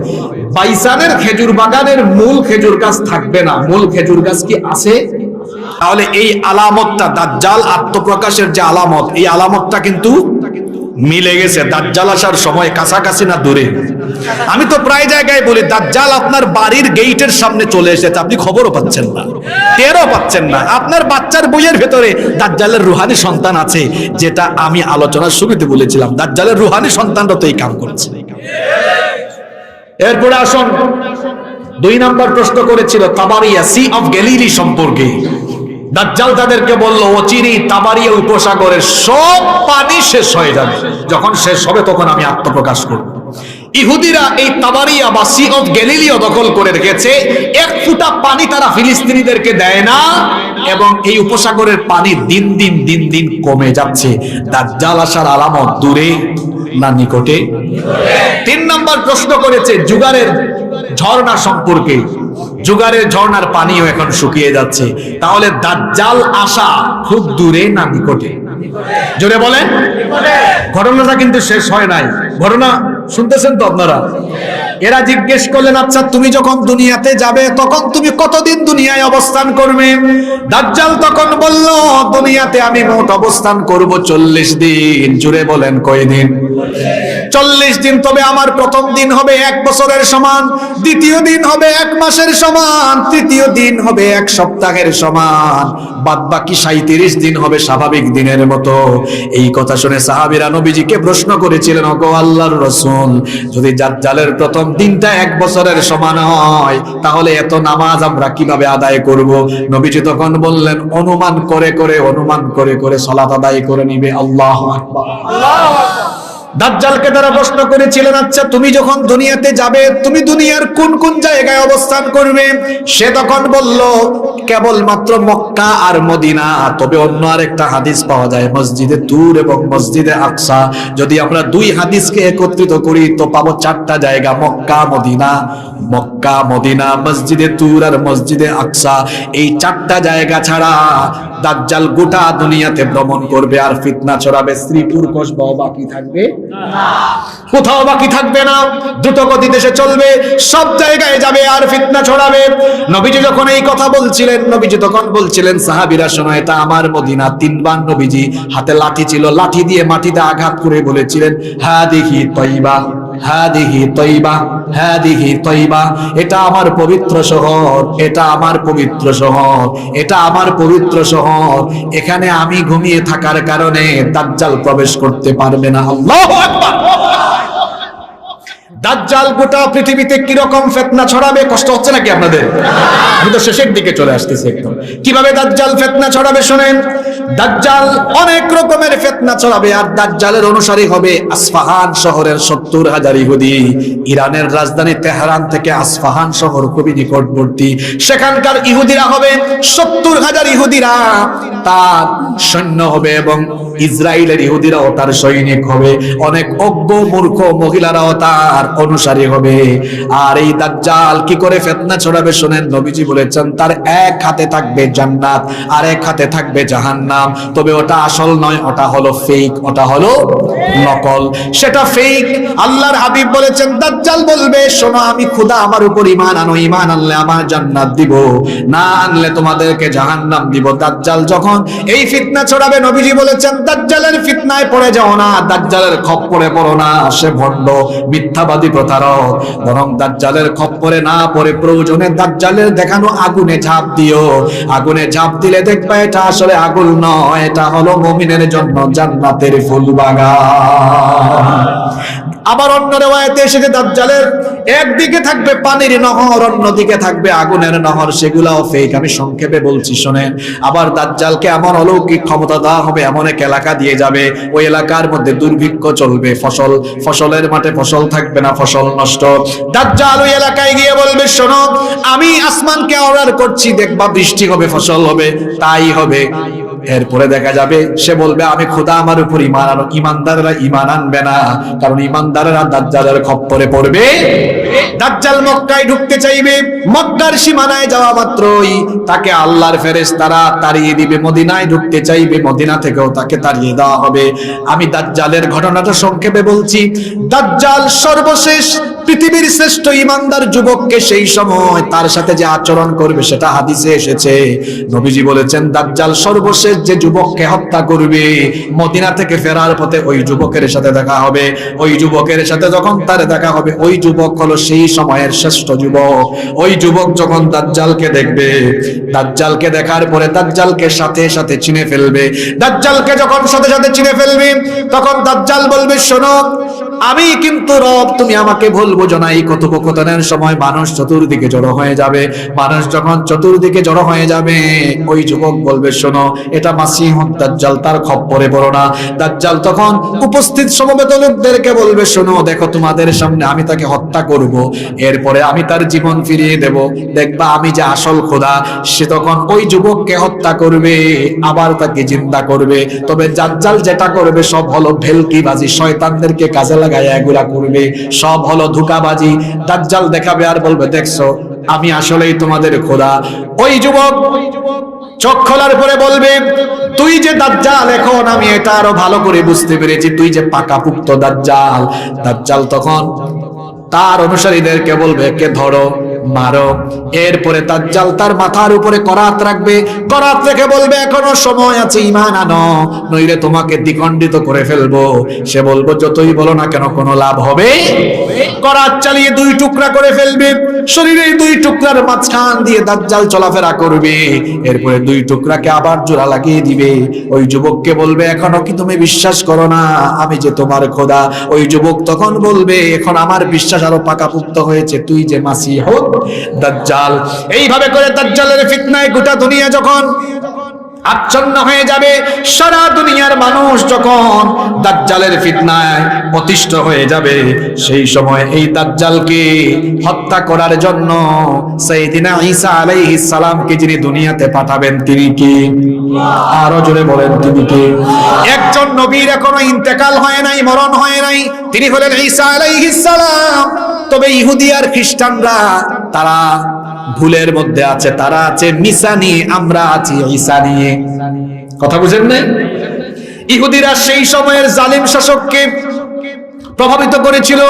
বাইসানের খেজুর বাগানের মূল খেজুর গাছ থাকবে না, মূল খেজুর গাছ কি আছে? তাহলে এই আলামতটা দাজ্জাল আত্মপ্রকাশের যে আলামত, এই আলামতটা কিন্তু মিলে গেছে। দাজ্জাল আসার সময় কাছাকাছি না দূরে? আমি তো প্রায় জায়গায় বলি দাজ্জাল আপনার বাড়ির গেটের সামনে চলে এসেছে, আপনি খবরও পাচ্ছেন না, টেরও পাচ্ছেন না। আপনার বাচ্চার বইয়ের ভেতরে দাজ্জালের রুহানি সন্তান আছে, যেটা আমি আলোচনার শুরুতে বলেছিলাম, দাজ্জালের রুহানি সন্তানরা তো এই কাম করছে। এরপরে আসুন, 2 নম্বর প্রশ্ন করেছিল তাবারিয়া, সি অফ গ্যালিলি সম্পর্কে। দাজ্জাল তাদেরকে বলল অচিরেই তাবারিয়া উপসাগরের সব পানি শেষ হয়ে যাবে, যখন শেষ হবে তখন আমি আত্মপ্রকাশ করব। ইহুদিরা এই তাবারিয়া বা সি অফ গ্যালিলিও দখল করে রেখেছে, 1 ফুটা পানি তারা ফিলিস্তিনিদেরকে দেয় না, এবং এই উপসাগরের পানি দিন দিন কমে যাচ্ছে। দাজ্জাল আসার আলামত দূরে না নিকটে? 3 নম্বর প্রশ্ন করেছে জুগারের ঝর্ণা সম্পর্কে। জুগারের ঝর্ণার পানিও এখন শুকিয়ে যাচ্ছে, তাহলে দাজ্জাল আসা খুব দূরে না নিকটে? জোরে বলেন। ঘটনাটা কিন্তু শেষ হয় নাই, ঘটনা শুনতেছেন তো আপনারা? এরা জিজ্ঞেস করলেন আচ্ছা তুমি যখন দুনিয়াতে যাবে তখন তুমি কতদিন দুনিয়ায় অবস্থান করবে? দাজ্জাল তখন বলল দুনিয়াতে আমি মোট অবস্থান করব 40 দিন। জোরে বলেন কয়দিন? 40 দিন, তবে আমার প্রথম দিন হবে 1 বছরের সমান, দ্বিতীয় দিন হবে 1 মাসের সমান, তৃতীয় দিন হবে 1 সপ্তাহের সমান, বাদ বাকি 37 দিন হবে স্বাভাবিক দিনের মতো। এই কথা শুনে সাহাবীরা নবীজিকে প্রশ্ন করেছিলেন, ওগো আল্লাহর রাসূল, যদি দাজ্জালের প্রথম দিনটা 1 বছরের সমান হয়, তাহলে এত নামাজ আমরা কিভাবে আদায় করব? নবীজি তখন বললেন, অনুমান করে করে সালাত আদায় করে নিবে। আল্লাহু আকবার, আল্লাহু আকবার। দাজ্জালকে তারা প্রশ্ন করেছিলেন, আচ্ছা তুমি যখন দুনিয়াতে যাবে, তুমি দুনিয়ার কোন কোন জায়গায় অবস্থান করবে? সে তখন বলল, কেবলমাত্র মক্কা আর মদিনা। তবে অন্য আরেকটা হাদিস পাওয়া যায়, মসজিদে তুর এবং মসজিদে আকসা। যদি আমরা 2 হাদিসকে একত্রিত করি তো পাবো 4টা জায়গা, মক্কা মদিনা, মসজিদে তুর আর মসজিদে আকসা। এই 4টা জায়গা ছাড়া দাজ্জাল গোটা দুনিয়াতে ভ্রমণ করবে আর ফিতনা ছড়াবে। শ্রীপুর কসবাও বাকি থাকবে না, কোথাও বাকি থাকবে না। দ্রুত গতিতে সে চলবে, সব জায়গায় যাবে আর ফিতনা ছড়াবে। নবীজি যখন এই কথা বলছিলেন, নবীজি তখন বলছিলেন, সাহাবীরা শোনো, এটা আমার মদিনা। 3 বার নবীজি হাতে লাঠি ছিল, লাঠি দিয়ে মাটিতে আঘাত করে বলেছিলেন, হাদিহি তয়বা, হাদিহি তয়বা, হাদিহি তয়বা। এটা আমার পবিত্র শহর, এটা আমার পবিত্র শহর, এটা আমার পবিত্র শহর। এখানে আমি ঘুমিয়ে থাকার কারণে দাজ্জাল প্রবেশ করতে পারবে না। আল্লাহু আকবার। দাজ্জাল গোটা পৃথিবীতে কি রকম ফিতনা ছড়াবে, কষ্ট হচ্ছে নাকি আপনাদের? আমি তো শেষের দিকে চলে আসতেছি একদম। কিভাবে দাজ্জাল ফিতনা ছড়াবে শুনেন। দাজ্জাল অনেক রকমের ফিতনা ছড়াবে, আর দাজ্জালের অনুসারী হবে আসফাহান শহরের 70,000 ইহুদি। ইরানের রাজধানী তেহরান থেকে আসফাহান শহর খুবই নিকটবর্তী। সেখানকার ইহুদিরা হবে 70,000 ইহুদিরা তার সৈন্য হবে, এবং ইসরায়েলের ইহুদিরাও তার সৈনিক হবে। অনেক অজ্ঞ মূর্খ মহিলারাও তার অনুসারী হবে। আর এই দাজ্জাল কি করে ফিতনা ছড়াবে শুনেন। নবীজি বলেছেন, তার এক হাতে থাকবে জান্নাত আর এক হাতে থাকবে জাহান্নাম। তবে ওটা আসল নয়, ওটা হলো ফেক, ওটা হলো নকল, সেটা ফেক। আল্লাহর হাবিব বলেছেন, দাজ্জাল বলবে, শোনো আমি খোদা, আমার উপর ঈমান আনো, ঈমান আনলে আমার জান্নাত দিব, না আনলে তোমাদেরকে জাহান্নাম দিব। দাজ্জাল যখন এই ফিতনা ছড়াবে, নবীজি বলেছেন, দাজ্জালের ফিতনায় পড়ে যাও না, দাজ্জালের খপ্পরে পড়ো না। সে ভণ্ড, মিথ্যাবাদী, প্রতারক। বরং দাজ্জালের খপ্পরে না পড়ে প্রয়োজনে দাজ্জালের দেখানো আগুনে ঝাঁপ দিও। আগুনে ঝাঁপ দিলে দেখবে এটা আসলে আগুন নয়, এটা হলো মুমিনের জন্য জান্নাতের ফুল বাগান। আবার অন্য রিওয়ায়াতে এসেছে, দাজ্জালের একদিকে থাকবে পানির নহর, অন্যদিকে থাকবে আগুনের নহর। সেগুলাও ফেক, আমি সংক্ষেপে বলছি শোনেন। আবার দাজ্জালকে এমন অলৌকিক ক্ষমতা দেওয়া হবে, এমন এক এলাকা দিয়ে যাবে, ওই এলাকার মধ্যে দুর্ভিক্ষ চলবে, ফসলের মাঠে ফসল থাকবে না, ফসল নষ্ট। দাজ্জাল ওই এলাকায় গিয়ে বলবে, শোনো আমি আসমানকে অর্ডার করছি, দেখবা বৃষ্টি হবে, ফসল হবে, তাই হবে। এরপরে দেখা যাবে সে বলবে, আমি খোদা, আমার উপর ঈমান আনো। ঈমানদাররা ঈমান আনবে না, কারণ ঈমানদাররা দাজ্জালের খপ্পরে পড়বে। দাজ্জাল মক্কায় ঢুকতে চাইবে, মক্কার সীমানায় যাওয়া মাত্রই তাকে আল্লাহর ফেরেশতারা তাড়িয়ে দিবে। মদিনায় ঢুকতে চাইবে, মদিনা থেকেও তাকে তাড়িয়ে দেওয়া হবে। আমি দাজ্জালের ঘটনাটা সংক্ষেপে বলছি। দাজ্জাল সর্বশেষ পৃথিবীর শ্রেষ্ঠ ঈমানদার যুবককে সেই সময় তার সাথে যে আচরণ করবে সেটা হাদিসে এসেছে। নবীজি বলেছেন, দাজ্জাল সর্বশেষ যে যুবককে হত্যা করবে, মদিনা থেকে ফেরার পথে ওই যুবকের সাথে দেখা হবে। ওই যুবকের সাথে যখন তার দেখা হবে, ওই যুবক হলো সেই সময়ের শ্রেষ্ঠ যুবক। ওই যুবক যখন দাজ্জালকে দেখবে, দাজ্জালকে দেখার পরে দাজ্জালকে সাথে সাথে চিনে ফেলবে। দাজ্জালকে যখন সাথে সাথে চিনে ফেলবে, তখন দাজ্জাল বলবে, শোনো আমি কিন্তু রব, তুমি আমাকে ভুল বুঝো না। এই কথোপকথনের সময় মানুষ চতুর্দিকে জড়ো হয়ে যাবে। মানুষ যখন চতুর্দিকে জড়ো হয়ে যাবে, ওই যুবক বলবে, শোনো এটা মাসিহুদ দাজ্জাল, তার খপ্পরে পড়ো না। দাজ্জাল তখন উপস্থিত সমবেত লোকদেরকে বলবে, শোনো দেখো তোমাদের সামনে আমি তাকে হত্যা করব, এরপরে আমি তার জীবন ফিরিয়ে দেব, দেখবা আমি যে আসল খোদা। সে তখন ওই যুবককে হত্যা করবে, আবার তাকে জিন্দা করবে। তবে দাজ্জাল যেটা করবে সব হলো ভেলকিবাজি, শয়তানদেরকে কাজে লাগায় এগুলা করবে, সব হলো ধোঁকাবাজি। দাজ্জাল দেখাবে আর বলবে, দেখছো আমি আসলেই তোমাদের খোদা। ওই যুবক চোখ খোলার পরে বলবে, তুই যে দাজ্জাল, এখন আমি এটা আরো ভালো করে বুঝতে পেরেছি, তুই যে পাকাপুক্ত দাজ্জাল। দাজ্জাল তখন তার অনুসারীদেরকে বলবে, কে ধরো, মারো। এরপরে দাজ্জাল তার মাথার উপরে করাত রাখবে, করাত রেখে বলবে এখনো সময় আছে, ঈমান আনো, নইলে তোমাকে দ্বিখণ্ডিত করে ফেলবো। সে বলবো যতই বলো না কেন কোনো লাভ হবে? করাত চালিয়ে দুই টুকরা করে ফেলবে, শরীরের দুই টুকরার মাঝখান দিয়ে দাজ্জাল চলাফেরা করবে। এরপরে দুই টুকরাকে আবার জোড়া লাগিয়ে দিবে। ওই যুবককে বলবে এখনো কি তুমি বিশ্বাস করো না আমি যে তোমার খোদা? ওই যুবক তখন বলবে এখন আমার বিশ্বাস আরো পাকাপোক্ত হয়েছে, তুই যে মাসিহ দাজ্জাল। এইভাবে করে দাজ্জালের ফিতনায় গোটা দুনিয়া যখন আচ্ছন্ন হয়ে যাবে, সারা দুনিয়ার মানুষ যখন দাজ্জালের ফিতনায় অতিষ্ঠ হয়ে যাবে, সেই সময় এই দাজ্জালকে হত্যা করার জন্য সাইয়েদিনা ঈসা আলাইহিস সালামকে যিনি দুনিয়াতে পাঠাবেন তিনি কি? আরো জোরে বলেন তিনি কি? একজন নবীর এখনো ইন্তেকাল হয় নাই, মরণ হয় নাই, তিনি হলেন ঈসা আলাইহিস সালাম। তবে ইহুদি আর খ্রিস্টানরা তারা ভুলের মধ্যে আছে, তারা আছে মিসা নিয়ে, আমরা আছি ঈসা নিয়ে। কথা বুঝেন না? ইহুদিরা সেই সময়ের জালিম শাসককে প্রভাবিত করেছিল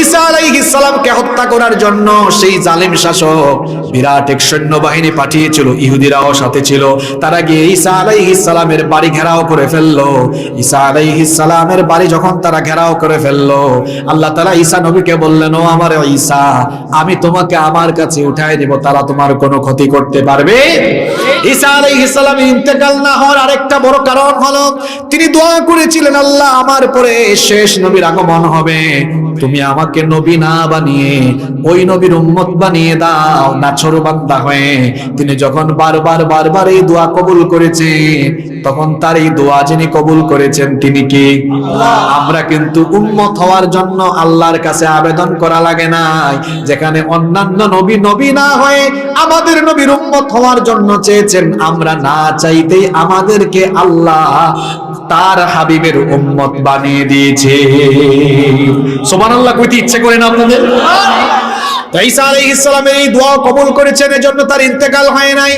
ঈসা আলাইহিস সালামকে হত্যা করার জন্য। সেই জালিম শাসক বিরাট এক সৈন্যবাহিনী পাঠিয়েছিল, ইহুদিরাও সাথে ছিল। তারা গিয়ে ঈসা আলাইহিস সালামের বাড়ি ঘেরাও করে ফেললো। ঈসা আলাইহিস সালামের বাড়ি যখন তারা ঘেরাও করে ফেললো, আল্লাহ তাআলা ঈসা নবীকে বললেন, ও আমার ঈসা, আমি তোমাকে আমার কাছে উঠায় দেব, তারা তোমার কোনো ক্ষতি করতে পারবে? ঈসা আলাইহিস সালামের ইন্তেকাল না হওয়ার আরেকটা বড় কারণ হলো তিনি দোয়া করেছিলেন, আল্লাহ আমার পরে শেষ নবীর আগমন হবে, তুমি আমাকে নবী না বানিয়ে ওই নবীর উম্মত বানিয়ে দাও নাছর বান্দা হয়ে। তিনি যখন বারবার এই দোয়া কবুল করেছেন, তখন তার এই দোয়া যিনি কবুল করেছেন তিনি কি? আমরা কিন্তু উম্মত হওয়ার জন্য আল্লাহর কাছে আবেদন করা লাগে নাই। যেখানে অন্যান্য নবী না হয়ে আমাদের নবীর উম্মত হওয়ার জন্য চেয়েছেন, আমরা না চাইতেই আমাদেরকে আল্লাহ তার হাবিবের উম্মত বানিয়ে দিয়েছে। সুবহানাল্লাহ কইতে ইচ্ছে করে না আপনাদের? ঈসা আলাইহিস সালামের এই দোয়া কবুল করেছেন, এজন্য তার ইন্তেকাল হয় নাই।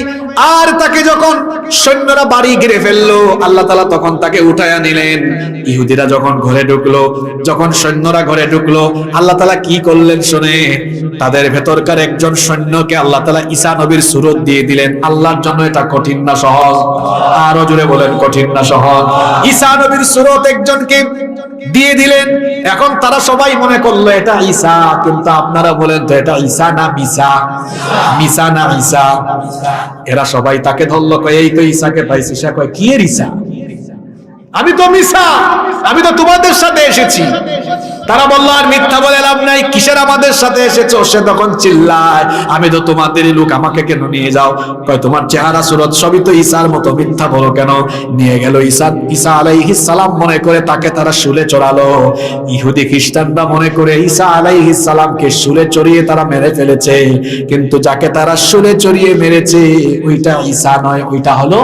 আর তাকে যখন সৈন্যরা বাড়ি ঘিরে ফেললো, আল্লাহ তাআলা তখন তাকে উঠায়া নিলেন। ইহুদিরা যখন ঘরে ঢুকলো, যখন সৈন্যরা ঘরে ঢুকলো, আল্লাহ তাআলা কি করলেন শুনে, তাদের ভেতরকার একজন সৈন্যকে আল্লাহ তাআলা ঈসা নবীর সুরত দিয়ে দিলেন। আল্লাহর জন্য এটা কঠিন না সহজ? আরো জোরে বলেন কঠিন না সহজ? ঈসা নবীর সুরত একজনকে দিয়ে দিলেন। এখন তারা সবাই মনে করলো এটা ঈসা, কিন্তু আপনারা বলেন তো এটা ঈসা না মিসা? মিসা না ঈসা? এরা সবাই তাকে ধরলো, কয় এই তো ঈসাকে পাইছি। সে কয় কি এর ঈসা? আমি তো মিসা, আমি তো তোমাদের সাথে এসেছি। তারা বলল আর মিথ্যা বলে লাভ নাই, কিসের আমাদের সাথে এসেছো? সে তখন চিল্লায়, আমি তো তোমাদেরই লোক, আমাকে কেন নিয়ে যাও? কয় তোমার চেহারা সুরত সবই তো ঈসার মতো, মিথ্যা বলো কেন? নিয়ে গেল ঈসা আলাইহিস সালাম মনে করে তাকে তারা শুলে চড়ালো। ইহুদি খ্রিস্টানরা মনে করে ঈসা আলাইহিস সালামকে শুলে চড়িয়ে তারা মেরে ফেলেছে, কিন্তু যাকে তারা শুলে চড়িয়ে মেরেছে ওইটা ঈসা নয়, ওইটা হলো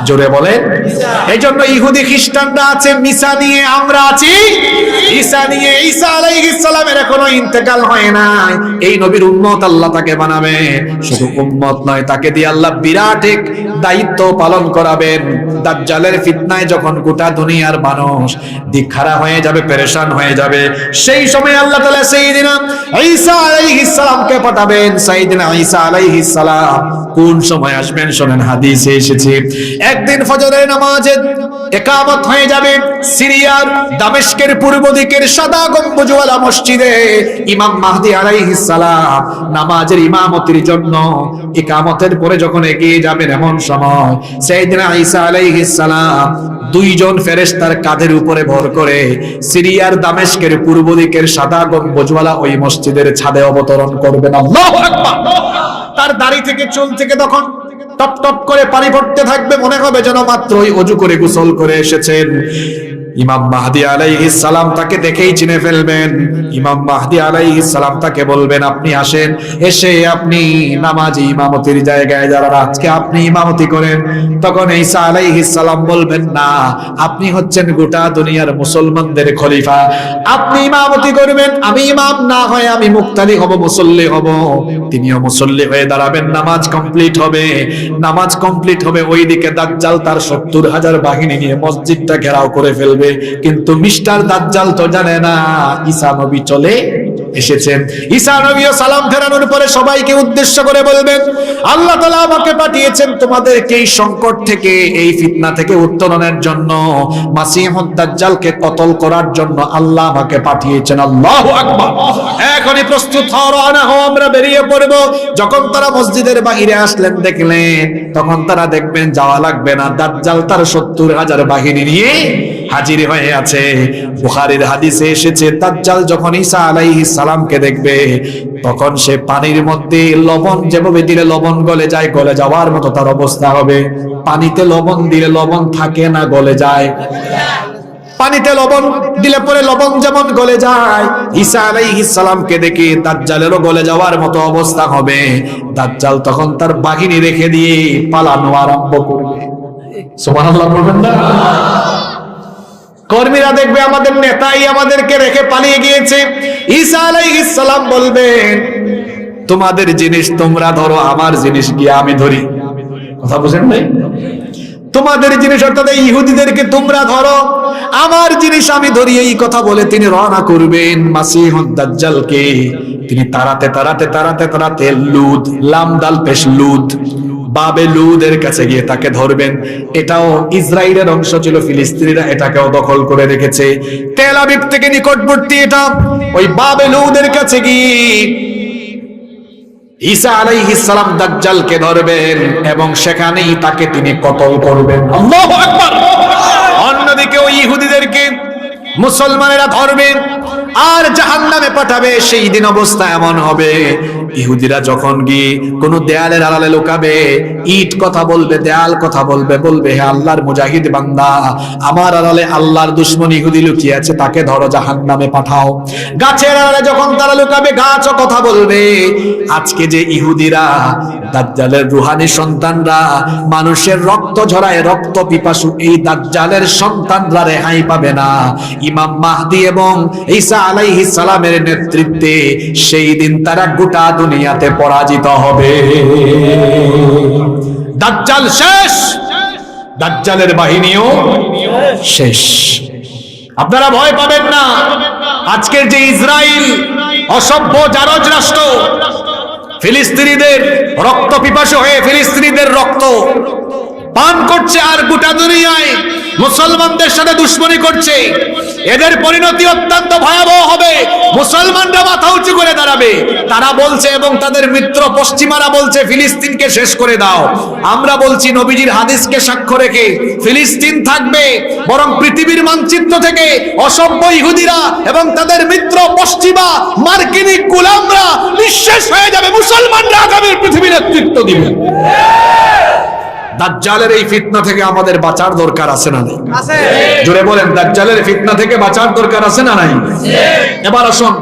জোরে বলেন। এই জন্য ইহুদি খ্রিস্টানরা আছে মিসা নিয়ে, আমরা আছি ঈসা নিয়ে। ঈসা আলাইহিস সালামের এখনো ইন্তেকাল হয় নাই। এই নবীর উম্মত আল্লাহ তাকে বানাবে, শুধু উম্মত নয়, তাকে দিয়ে আল্লাহ বিরাট এক দায়িত্ব পালন করাবেন। দাজ্জালের ফিতনায় যখন গোটা দুনিয়ার মানুষ দিকহারা হয়ে যাবে, পেরেশান হয়ে যাবে, সেই সময় আল্লাহ তাআলা সাইয়েদিনা ঈসা আলাইহিস সালামকে পাঠাবেন। সাইয়েদিনা ঈসা আলাইহিস সালাম কোন সময় আসবেন শোনেন, হাদিসে এসেছে একদিন ফজরের নামাজে ইকামত হয়ে যাবে সিরিয়ার দামেস্কের পূর্ব দিকের সাদা গম্বুজওয়ালা মসজিদে। ইমাম মাহদী আলাইহিস সালাম নামাজের ইমামতির জন্য ইকামতের পরে যখন এগিয়ে যাবেন, এমন সময় সাইয়েদিনা ঈসা আলাইহিস সালাম দুইজন ফেরেশতার কাঁধের উপরে ভর করে সিরিয়ার দামেস্কের পূর্ব দিকের সাদা গম্বুজওয়ালা ওই মসজিদের ছাদে অবতরণ করবেন। আল্লাহু আকবার। তার দাড়ি থেকে চুল থেকে তখন টপ টপ করে পানি পড়তে থাকবে, মনে হবে যেন মাত্রই ওযু করে গোসল করে এসেছেন। ইমাম মাহদী আলাইহিস সালাম তাকে দেখেই চিনে ফেলবেন। ইমাম মাহদী আলাইহিস সালাম তাকে বলবেন, আপনি আসেন, এসে আপনি নামাজি ইমামতির জায়গায় যারা আজকে আপনি ইমামতি করেন। তখন ঈসা আলাইহিস সালাম বলবেন, না, আপনি হচ্ছেন গোটা দুনিয়ার মুসলমানদের খলিফা, আপনি ইমামতি করবেন, আমি ইমাম না হয় আমি মুক্তাদি হব, মুসল্লি হব। তিনিও মুসল্লি হয়ে দাঁড়াবেন, নামাজ কমপ্লিট হবে। নামাজ কমপ্লিট হবে, ওইদিকে দাজ্জাল তার 70,000 বাহিনী নিয়ে মসজিদটা ঘেরাও করে ফেলবে। কিন্তু মিস্টার দাজ্জাল তো জানে না ঈসা নবী চলে এসেছেন। ঈসা নবীও সালাম ফেরানোর পরে সবাইকে উদ্দেশ্য করে বলবেন, আল্লাহ তাআলা আমাকে পাঠিয়েছেন তোমাদেরকে এই সংকট থেকে, এই ফিতনা থেকে উত্তরণের জন্য, মাসিহুদ দাজ্জালকে কতল করার জন্য আল্লাহ আমাকে পাঠিয়েছেন। আল্লাহু আকবার। এখনই প্রস্তুত হও, রওনা হও, আমরা বেরিয়ে পড়ব। যখন তারা মসজিদের বাইরে আসলেন, দেখলেন তখন তারা দেখবেন যাওয়া লাগবে না, দাজ্জাল তার 70,000 বাহিনী নিয়ে হাজির হয়ে আছে। বুখারীর হাদিসে এসেছে, দাজ্জাল যখন ঈসা আলাইহিস সালামকে দেখবে তখন সে পানির মধ্যে লবণ যেভাবে দিলে লবণ গলে যায়, গলে যাওয়ার মতো তার অবস্থা হবে। পানিতে লবণ দিলে লবণ থাকে না, গলে যায়। পানিতে লবণ দিলে পরে লবণ যেমন গলে যায়, ঈসা আলাইহিস সালামকে দেখে দাজ্জালেরও গলে যাওয়ার মতো অবস্থা হবে। দাজ্জাল তখন তার বাহিনী রেখে দিয়ে পালানো আরম্ভ করবে। সুবহানাল্লাহ বলবেন না? কর্মীরা দেখবে আমাদের নেতাই আমাদেরকে রেখে পালিয়ে গিয়েছে। ঈসা আলাইহিস সালাম বলবেন, তোমাদের জিনিস তোমরা ধরো, আমার জিনিস গিয়ে আমি ধরি। কথা বুঝেন নাই? তোমাদের জিনিস অর্থাৎ ইহুদিদেরকে তোমরা ধরো, আমার জিনিস আমি ধরি। এই কথা বলে তিনি রওনা করবেন মাসিহুদ দাজ্জালকে তিনি তাড়াতে তাড়াতে তাড়াতে তাড়াতে লুদ, লাম দাল পেশ লুদ, বাবে লুদের কাছে গিয়ে তাকে ধরবেন। এটাও ইসরায়েলের অংশ ছিল, ফিলিস্তিনিরা এটাকেও দখল করে রেখেছে। তেল আবিব থেকে নিকটবর্তী এটা, ওই বাবে লুদের কাছে গিয়ে ঈসা আলাইহিস সালাম দাজ্জালকে ধরবেন এবং সেখানেই তাকে তিনি কতল করবেন। আল্লাহু আকবার। অন্যদিকে ওই ইহুদিদেরকে মুসলমানেরা ধরবেন আর জাহান্নামে পাঠাবে। সেই দিন অবস্থা এমন হবে, ইহুদিরা যখন গিয়ে কোন দেয়ালের আড়ালে লুকাবে, ইট কথা বলবে, দেয়াল কথা বলবে, বলবে হে আল্লাহর মুজাহিদ বান্দা, আমার আড়ালে আল্লাহর দুশমন ইহুদি লুকিয়ে আছে, তাকে ধরো, জাহান্নামে পাঠাও। গাছের আড়ালে যখন তারা লুকাবে, গাছও কথা বলবে। আজকে যে ইহুদিরা, দাজ্জালের রুহানি সন্তানরা মানুষের রক্ত ঝরায়, রক্ত পিপাসু এই দাজ্জালের সন্তানরা রেহাই পাবে না। ইমাম মাহদি এবং ঈসা আলাইহিস সালামের নেতৃত্বে সেই দিন তারা গোটা দুনিয়াতে পরাজিত হবে। দাজ্জাল শেষ, দাজ্জালের বাহিনীও শেষ। আপনারা ভয় পাবেন না। আজকের যে ইসরায়েল অসভ্য জারজ রাষ্ট্র, ফিলিস্তিনিদের রক্ত পিপাসু হয়ে ফিলিস্তিনিদের রক্ত পান করছে আর গোটা দুনিয়ায় মুসলমানদের সাথে দুশ্মনী করছে, এদের পরিণতি অত্যন্ত ভয়াবহ হবে। মুসলমানরা মাথা উঁচু করে দাঁড়াবে। তারা বলছে এবং তাদের মিত্র পশ্চিমারা বলছে ফিলিস্তিনকে শেষ করে দাও। আমরা বলছি নবীজির হাদিসকে সাক্ষ্য রেখে ফিলিস্তিন থাকবে, বরং পৃথিবীর মানচিত্র থেকে অসভ্য ইহুদিরা এবং তাদের মিত্র পশ্চিমা মার্কিনী গোলামরা নিঃশেষ হয়ে যাবে। মুসলমানরা আগামী পৃথিবীর নেতৃত্ব দিবে। দাজ্জালের এই ফিতনা থেকে আমাদের বাঁচার দরকার আছে না নাই? জোরে বলেন, দাজ্জালের ফিতনা থেকে বাঁচার দরকার আছে না নাই? এবার আসুন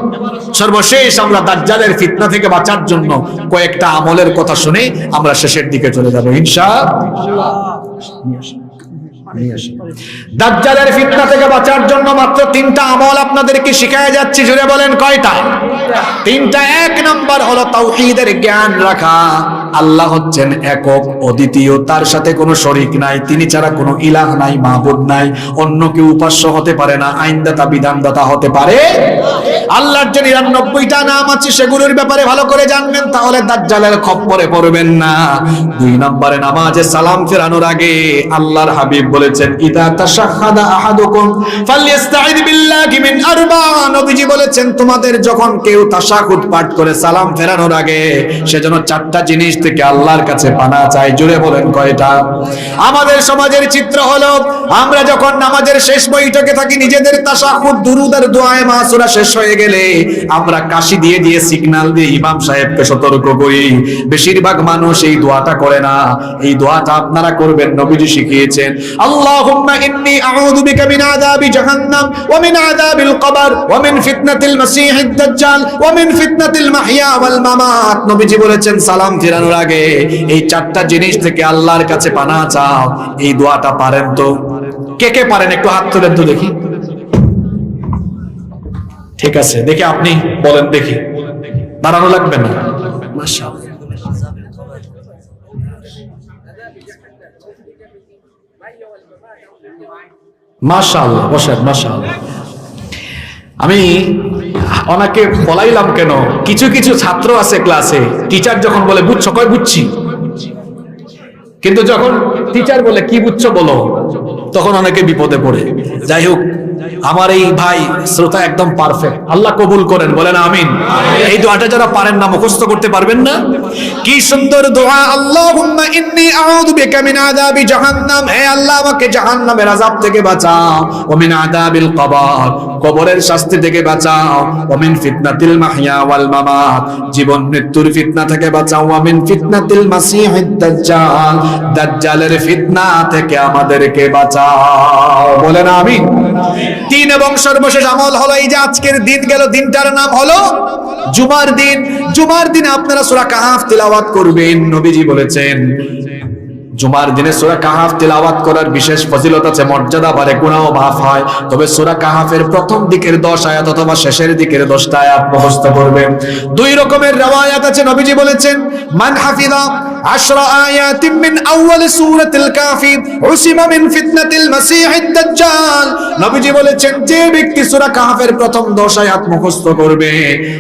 সর্বশেষ আমরা দাজ্জালের ফিতনা থেকে বাঁচার জন্য কয়েকটা আমলের কথা শুনে আমরা শেষের দিকে চলে যাব ইনশাআল্লাহ। দাজ্জালের ফিতনা থেকে বাঁচার জন্য মাত্র 3টা আমল আপনাদেরকে শিখায়া যাচ্ছি। জুড়ে বলেন কয়টা? 3টা। 1 নাম্বার হলো তাওহীদের জ্ঞান রাখা। আল্লাহ হচ্ছেন একক, অদ্বিতীয়, তার সাথে কোনো শরীক নাই, তিনি ছাড়া কোনো ইলাহ নাই, মাবুদ নাই, অন্য কেউ উপাস্য হতে পারে না, আইনদাতা বিধানদাতা হতে পারে। আল্লাহর যে 99টা নাম আছে সেগুলোর ব্যাপারে ভালো করে জানবেন, তাহলে দাজ্জালের খপ্পরে পড়বেন না। 2 নম্বরে নামাজে সালাম ফেরানোর আগে আল্লাহর হাবিব বলেছেন, ইদা তাশাহাদা আহাদুকুম ফালইস্তাইদ বিল্লাহি মিন আরবা। নবীজি বলেছেন, তোমাদের যখন কেউ তাশাহুদ পাঠ করে সালাম ফেরানোর আগে সেজন্য 4টা জিনিস থেকে আল্লাহর কাছে পানা চাই। জুড়ে বলেন কয়টা? আমাদের সমাজের চিত্র হলো, আমরা যখন নামাজের শেষ বৈঠকে থাকি, নিজেদের তাশাহুদ, দুরুদ আর দোয়ায়ে মাসুরা শেষ হয়ে গেলে আমরা কাশি দিয়ে দিয়ে সিগন্যাল দিয়ে ইমাম সাহেবকে সতর্ক করি। বেশিরভাগ মানুষ এই দোয়াটা করে না। এই দোয়াটা আপনারা করবেন, নবীজি শিখিয়েছেন, আল্লাহুম্মা ইন্নী আউযু বিকা মিন আযাবি জাহান্নাম ওয়া মিন আযাবিল কবর ওয়া মিন ফিতনাতিল মাসীহিদ দাজ্জাল ওয়া মিন ফিতনাতিল মাহইয়া ওয়াল মামাত। নবীজি বলেছেন সালাম ফেরানোর আগে এই 4টা জিনিস থেকে আল্লাহর কাছে পানাহ চাও। এই দোয়াটা পারেন তো? কে কে পারেন একটু হাত তুলেন তো দেখি। ঠিক আছে, দেখি আপনি বলেন দেখি, দাঁড়ানো লাগবে না। মাশাআল্লাহ, মাশাআল্লাহ, বসেন। মাশাআল্লাহ। আমি ওনাকে বলাইলাম কেন, কিছু কিছু ছাত্র আছে ক্লাসে, টিচার যখন বলে বুঝছো, কয় বুঝছি, কিন্তু যখন টিচার বলে কি বুঝছো বলো, তখন অনেকে বিপদে পড়ে। যাই হোক, আমার এই ভাই শ্রোতা একদম পারফেক্ট, আল্লাহ কবুল করেন, বলেন আমিন। এই দোয়াটা যারা পারেন না, মুখস্থ করতে পারবেন না, কি সুন্দর দোয়া, আল্লাহুম্মা ইন্নী আউযু বিকা মিন আযাবি জাহান্নাম, হে আল্লাহ আমাকে জাহান্নামের আযাব থেকে বাঁচাও, ওয়া মিন আযাবিল কবর, কবরের শাস্তি থেকে বাঁচাও, ওয়া মিন ফিতনাতিল মাহইয়া ওয়াল মামাত, জীবন মৃত্যুর ফিতনা থেকে বাঁচাও, ওয়া মিন ফিতনাতিল মাসিহিদ দাজ্জাল, দাজ্জালের ফিতনা থেকে আমাদেরকে বাঁচাও, বলেন আমিন। তিন এবং সর্বশেষ আমল হলো এই যে আজকের দিন গেল, দিনটার নাম হলো জুমার দিন। জুমার দিনে আপনারা সূরা কাহাফ তিলাওয়াত করবেন। নবীজি বলেছেন জুমার দিনে সূরা কাহাফ তিলাওয়াত করার বিশেষ ফজিলত আছে, মর্যাদা বাড়ে, গুনাহও মাফ হয়। তবে সূরা কাহাফের প্রথম দিকের 10 আয়াত অথবা শেষের দিকের 10টা আয়াত মুখস্থ করবেন। দুই রকমের riwayat আছে, নবীজি বলেছেন মান হাফিযা 10 আয়াতিন মিন আউয়াল সূরাতিল কাফি উসিমা মিন ফিতনাতিল মাসিহিদ দাজ্জাল। নবীজি বলেছেন যে ব্যক্তি সূরা কাহাফের প্রথম 10 আয়াত মুখস্থ করবে,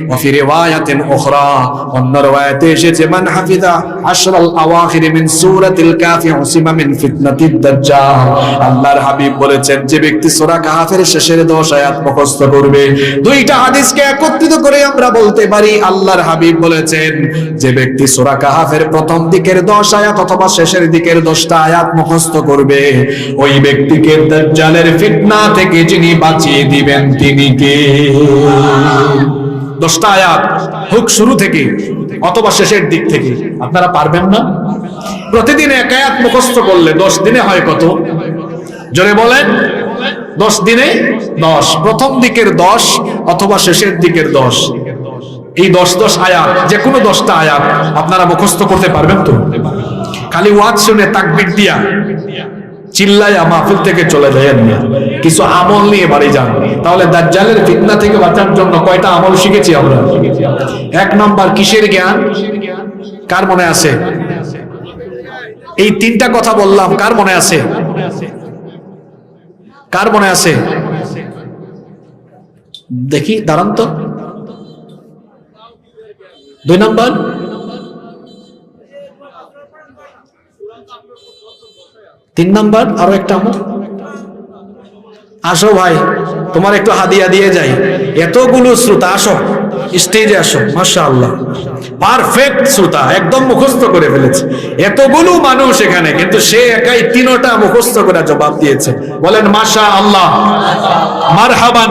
ওয়া ফি রিওয়ায়াতিন উখরা, অন্য riwayate এসেছে মান হাফিযা 10 আল আওয়াখির মিন সূরাতিল কাফি উসিমা মিন ফিতনাতিদ দাজ্জাল। আল্লাহর হাবিব বলেছেন যে ব্যক্তি সূরা কাহাফের শেষের 10 আয়াত মুখস্থ করবে। দুইটা হাদিসকে একত্রিত করে আমরা বলতে পারি, আল্লাহর হাবিব বলেছেন যে ব্যক্তি সূরা কাহাফের প্রথম দিকের 10 আয়াত অথবা শেষের দিকের 10টা আয়াত মুখস্থ করবে, ওই ব্যক্তিকে দাজ্জালের ফিতনা থেকে যিনি বাঁচিয়ে দিবেন তিনি কে? 10টা আয়াত হোক শুরু থেকে অথবা শেষের দিক থেকে। আপনারা পারবেন না? প্রতিদিন এক আয়াত মুখস্থ করলে 10 দিনে হয় কত? জোরে বলেন। 10 দিনে 10, প্রথম দিকের 10 অথবা শেষের দিকের 10, এই 10 আয়াত, যে কোনো 10টা আয়াত আপনারা মুখস্থ করতে পারবেন তো? খালি ওয়াজ শুনে তাকবীর দিয়া চিল্লায়া মাহফিল থেকে চলে যাবেন না, কিছু আমল নিয়ে বাড়ি যান। তাহলে দাজ্জালের ফিতনা থেকে বাঁচার জন্য কয়টা আমল শিখেছি আমরা? 1 নাম্বার কিসের জ্ঞান? কার মনে আছে? এই 3টা কথা বললাম, কার মনে আছে? কার মনে আছে? দেখি দাঁড়ান তো। 2 নাম্বার, তিন নাম্বার, আরো একটা আমল। আসো ভাই, তোমার একটু হাদিয়া দিয়ে যাই। এতগুলো শ্রোতা, আসো স্টেজে আসো। মাশাআল্লাহ, পারফেক্ট শ্রোতা, একদম মুখস্থ করে ফেলেছে। এতগুলো মানুষ এখানে, কিন্তু সে একাই 3টা মুখস্থ করে জবাব দিয়েছে। বলেন মাশাআল্লাহ, মারহাবান।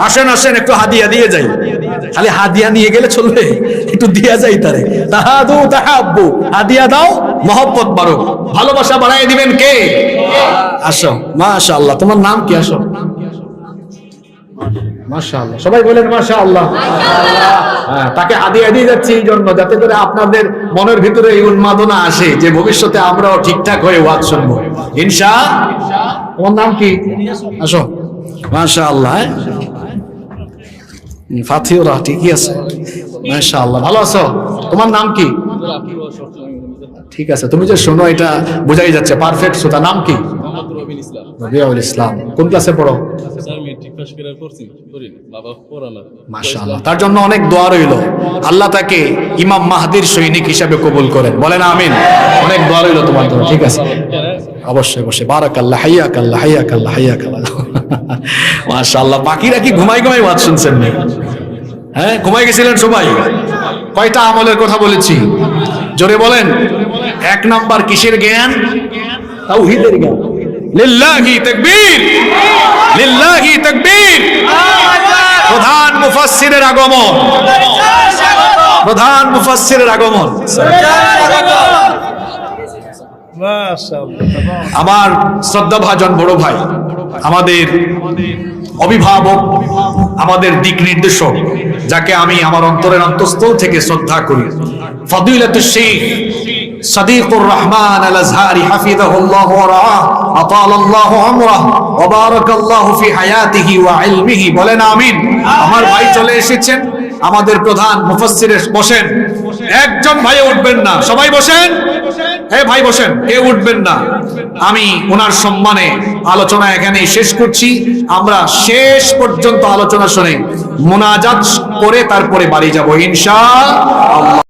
আসেন আসেন, একটু হাদিয়া দিয়ে যাই। খালি হাদিয়া নিয়ে গেলে চলবে? একটু দিয়া যাই তারে। তাহাদু তাহাব্বু, হাদিয়া দাও, মহব্বত বাড়ুক, ভালোবাসা বাড়ায় দিবেন কে? আসো। মাশাআল্লাহ, তোমার নাম কি? আসো। মাশাআল্লাহ, সবাই বলেন মাশাআল্লাহ। হ্যাঁ, তাকে হাদিয়া দিয়ে যাচ্ছি এই জন্য, যাতে করে আপনাদের মনের ভিতরে এই উন্মাদনা আসে যে ভবিষ্যতে আমরাও ঠিকঠাক হয়ে ওয়াজ শুনবো ইনশাআল্লাহ। তোমার নাম কি? আসো। মাশাআল্লাহ, ফাতিহরা ঠিকই আছে। মাশাআল্লাহ, ভালো আছো? তোমার নাম কি? ঠিক আছে, তুমি যে শোনো এটা বোঝাই যাচ্ছে, পারফেক্ট শ্রোতা। নাম কি? রবিউল ইসলাম। কোন ক্লাসে পড়ো? মাশাআল্লাহ, তার জন্য অনেক দোয়া রইল, আল্লাহ তাকে ইমাম মাহদির সৈনিক হিসাবে কবুল করেন। বলেন আমিন। অনেক দোয়া রইল তোমার জন্য। ঠিক আছে, অবশ্যই অবশ্যই। বারাকাল্লাহ, হাইয়াকাল্লাহ, হাইয়াকাল্লাহ, হাইয়াকাল্লাহ। মাশাআল্লাহ, বাকিরা কি ঘুমাই ঘুমাই ওয়াজ শুনছেন? হ্যাঁ, ঘুমাই গেছিলেন সবাই? কয়টা আমলের কথা বলেছি? জোরে বলেন। 1 নাম্বার কিসের জ্ঞান? তাওহীদের জ্ঞান। লিল্লাহি তাকবীর, লিল্লাহি তাকবীর। প্রধান মুফাসসিরের আগমন, প্রধান মুফাসসিরের আগমন। আমার শ্রদ্ধাভাজন বড় ভাই, আমাদের অভিভাবক, আমাদের দিক নির্দেশক, যাকে আমি আমার অন্তরের অন্তঃস্থল থেকে শ্রদ্ধা করি, ফদিলাতুশ শাইখ সাদিকুর রহমান আল আজহারি হাফিজাহুল্লাহ ওয়া রাআহ আতালাল্লাহু আমরাহু ওয়া বারাকাল্লাহু ফি হায়াতিহি ওয়া ইলমিহি। বলেন আমিন। আমার ভাই চলে এসেছেন, আমাদের প্রধান মুফাসসির। বসেন। একজন ভাই উঠবেন না, সবাই বসেন। ভাই বসেন, কেউ উঠবেন না। আমি ওনার সম্মানে আলোচনা এখানেই শেষ করছি। আমরা শেষ পর্যন্ত আলোচনা শুনে মুনাজাত করে তারপরে বাড়ি যাব ইনশাআল্লাহ।